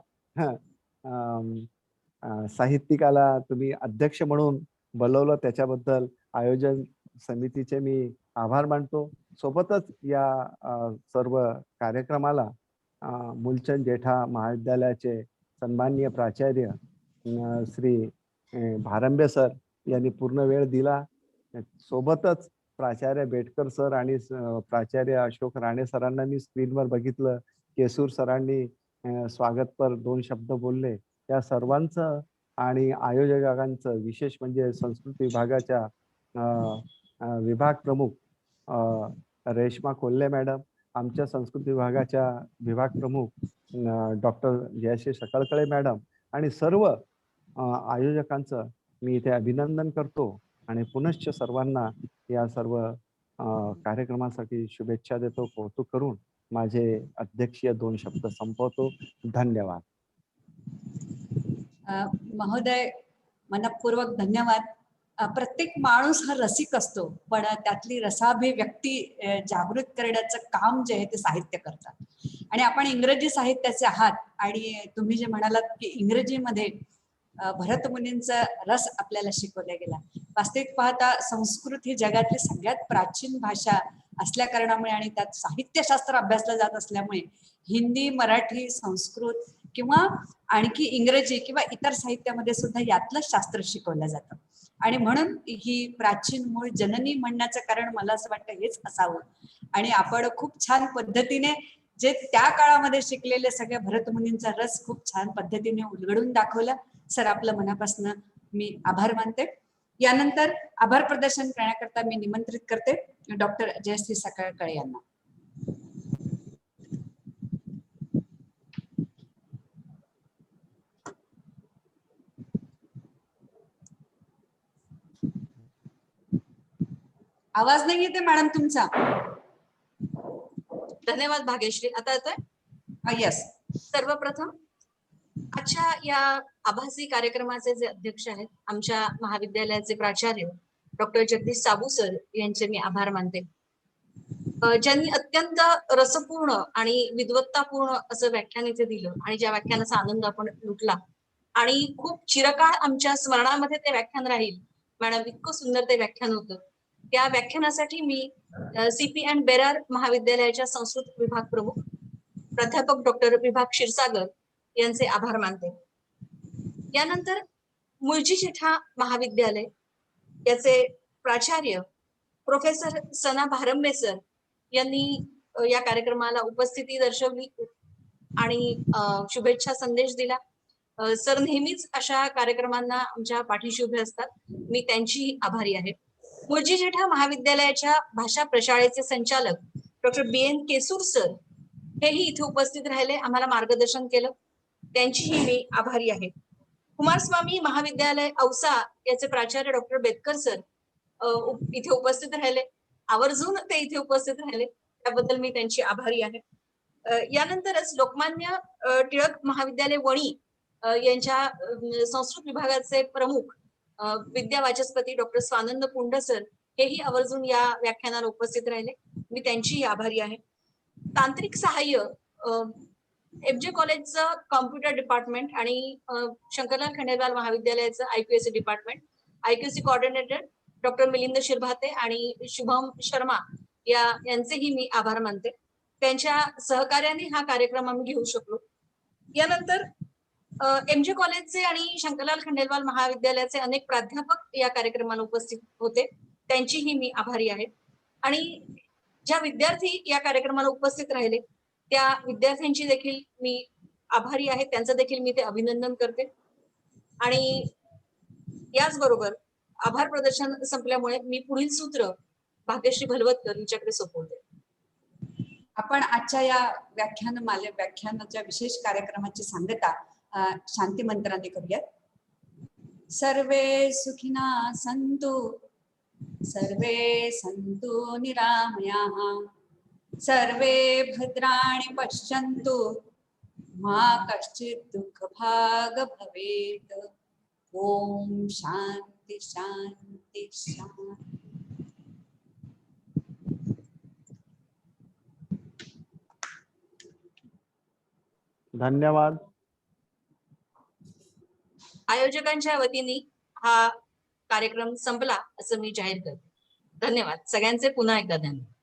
साहित्यिकाला तुम्ही अध्यक्ष म्हणून बोलवलं त्याच्याबद्दल आयोजन समितीचे मी आभार मानतो. सोबतच या सर्व कार्यक्रमाला मूलचंद जेठा महाविद्यालयाचे सन्माननीय प्राचार्य श्री भारंबे सर यांनी पूर्ण वेळ दिला. सोबतच प्राचार्य बेटकर सर आणि प्राचार्य अशोक राणे सरांना मी स्क्रीनवर बघितलं. केसूर सरांनी स्वागतपर 2 शब्द बोलले. त्या सर्वांचं आणि आयोजकांचं विशेष म्हणजे संस्कृत विभागाच्या विभाग प्रमुख रेश्मा कोल्हे मॅडम, आमच्या संस्कृती विभागाच्या विभाग प्रमुख डॉक्टर जयश्री सकळकळे मॅडम आणि सर्व आयोजकांचं मी इथे अभिनंदन करतो आणि पुनश्च सर्वांना या सर्व कार्यक्रमासाठी शुभेच्छा देतो. कौतुक करून माझे अध्यक्षीय 2 शब्द संपवतो. धन्यवाद. महोदय, मनपूर्वक धन्यवाद. प्रत्येक माणूस हा रसिक असतो, पण त्यातली रसाभिव्यक्ती जागृत करण्याचं काम जे आहे ते साहित्य करतात. आणि आपण इंग्रजी साहित्याचे आहात आणि तुम्ही जे म्हणालात की इंग्रजीमध्ये भरत मुनींचा रस आपल्याला शिकवला गेला. वास्तविक पाहता संस्कृत ही जगातली सगळ्यात प्राचीन भाषा असल्या कारणामुळे आणि त्यात साहित्यशास्त्र अभ्यासलं जात असल्यामुळे हिंदी, मराठी, संस्कृत किंवा आणखी इंग्रजी किंवा इतर साहित्यामध्ये सुद्धा यातलं शास्त्र शिकवलं जातं. आणि म्हणून ही प्राचीन मूळ जननी म्हणण्याचं कारण मला असं वाटतं हेच असावं. आणि आपण खूप छान पद्धतीने जे त्या काळामध्ये शिकलेले सगळ्या भरतमुनींचा रस खूप छान पद्धतीने उलगडून दाखवला. सर, आपलं मनापासून मी आभार मानते. यानंतर आभार प्रदर्शन करण्याकरता मी निमंत्रित करते डॉक्टर जयश्री सकळकळे यांना. आवाज नाही येते मॅडम तुमचा. धन्यवाद भाग्यश्री. आता येतोय? यस. सर्वप्रथम आजच्या या आभासी कार्यक्रमाचे जे अध्यक्ष आहेत, आमच्या महाविद्यालयाचे प्राचार्य डॉक्टर जगदीश साबू सर यांचे मी आभार मानते. ज्यांनी अत्यंत रसपूर्ण आणि विद्वत्तापूर्ण असं व्याख्यान इथे दिलं आणि ज्या व्याख्यानाचा आनंद आपण लुटला आणि खूप चिरकाळ आमच्या स्मरणामध्ये ते व्याख्यान राहील. मॅडम, इतकं सुंदर ते व्याख्यान होतं. त्या व्याख्यानासाठी मी CP एंड बेरार महाविद्यालयाच्या संस्कृत विभाग प्रमुख प्राध्यापक डॉक्टर विभाग क्षीरसागर यांचे आभार मानते. यानंतर मुळजी जेठा महाविद्यालय याचे प्राचार्य प्रोफेसर सना भारंबे सर यांनी या कार्यक्रमाला उपस्थिती दर्शवली आणि शुभेच्छा संदेश दिला. सर नेहमीच अशा कार्यक्रमांना आमच्या पाठीशी उभे असतात. मी त्यांची आभारी आहे. मुळजी जेठा महाविद्यालयाच्या भाषा प्रशाळेचे संचालक डॉक्टर BN केसूर सर हेही इथे उपस्थित राहिले, आम्हाला मार्गदर्शन केलं. त्यांचीही मी आभारी आहे. कुमारस्वामी महाविद्यालय औसा याचे प्राचार्य डॉक्टर बेतकर सर इथे उपस्थित राहिले, आवर्जून ते इथे उपस्थित राहिले, त्याबद्दल मी त्यांची आभारी आहे. यानंतरच लोकमान्य टिळक महाविद्यालय वणी यांच्या संस्कृत विभागाचे प्रमुख विद्या वाचस्पती डॉक्टर स्वानंद पुंड सर हेही आवर्जून या व्याख्यानाला उपस्थित राहिले, मी त्यांचीही आभारी आहे. तांत्रिक सहाय्य FJ कॉलेजचं कॉम्प्युटर डिपार्टमेंट आणि शंकरलाल खंडेलवाल महाविद्यालयाचं IQAC department, IQAC coordinator doctor Milind Shirbhate आणि शुभम शर्मा यांचेही मी आभार मानते. त्यांच्या सहकार्याने हा कार्यक्रम आम्ही घेऊ शकलो. यानंतर MJ कॉलेजचे आणि शंकरलाल खंडेलवाल महाविद्यालयाचे अनेक प्राध्यापक या कार्यक्रमाला उपस्थित होते, त्यांचीही मी आभारी आहे. आणि ज्या विद्यार्थी या कार्यक्रमाला उपस्थित राहिले त्या विद्यार्थ्यांची देखील मी आभारी आहे, त्यांचं देखील मी ते अभिनंदन करते. आणि याचबरोबर आभार प्रदर्शन संपल्यामुळे मी पुढील सूत्र भाग्यश्री भलवतकर यांच्याकडे सोपवते. आपण आजच्या या व्याख्यानाच्या विशेष कार्यक्रमाची सांगता शांती मंत्राने करूयात. सर्वे सुखिना संतु, सर्वे संतु निरामयाः, सर्वे भद्राणि पश्यन्तु, मा कश्चित् दुःखभाग् भवेत्. ओम शांती शांती शांती. धन्यवाद. आयोजकांच्या वतीने हा कार्यक्रम संपला असं मी जाहीर करते. धन्यवाद सगळ्यांचे पुन्हा एकदा धन्यवाद.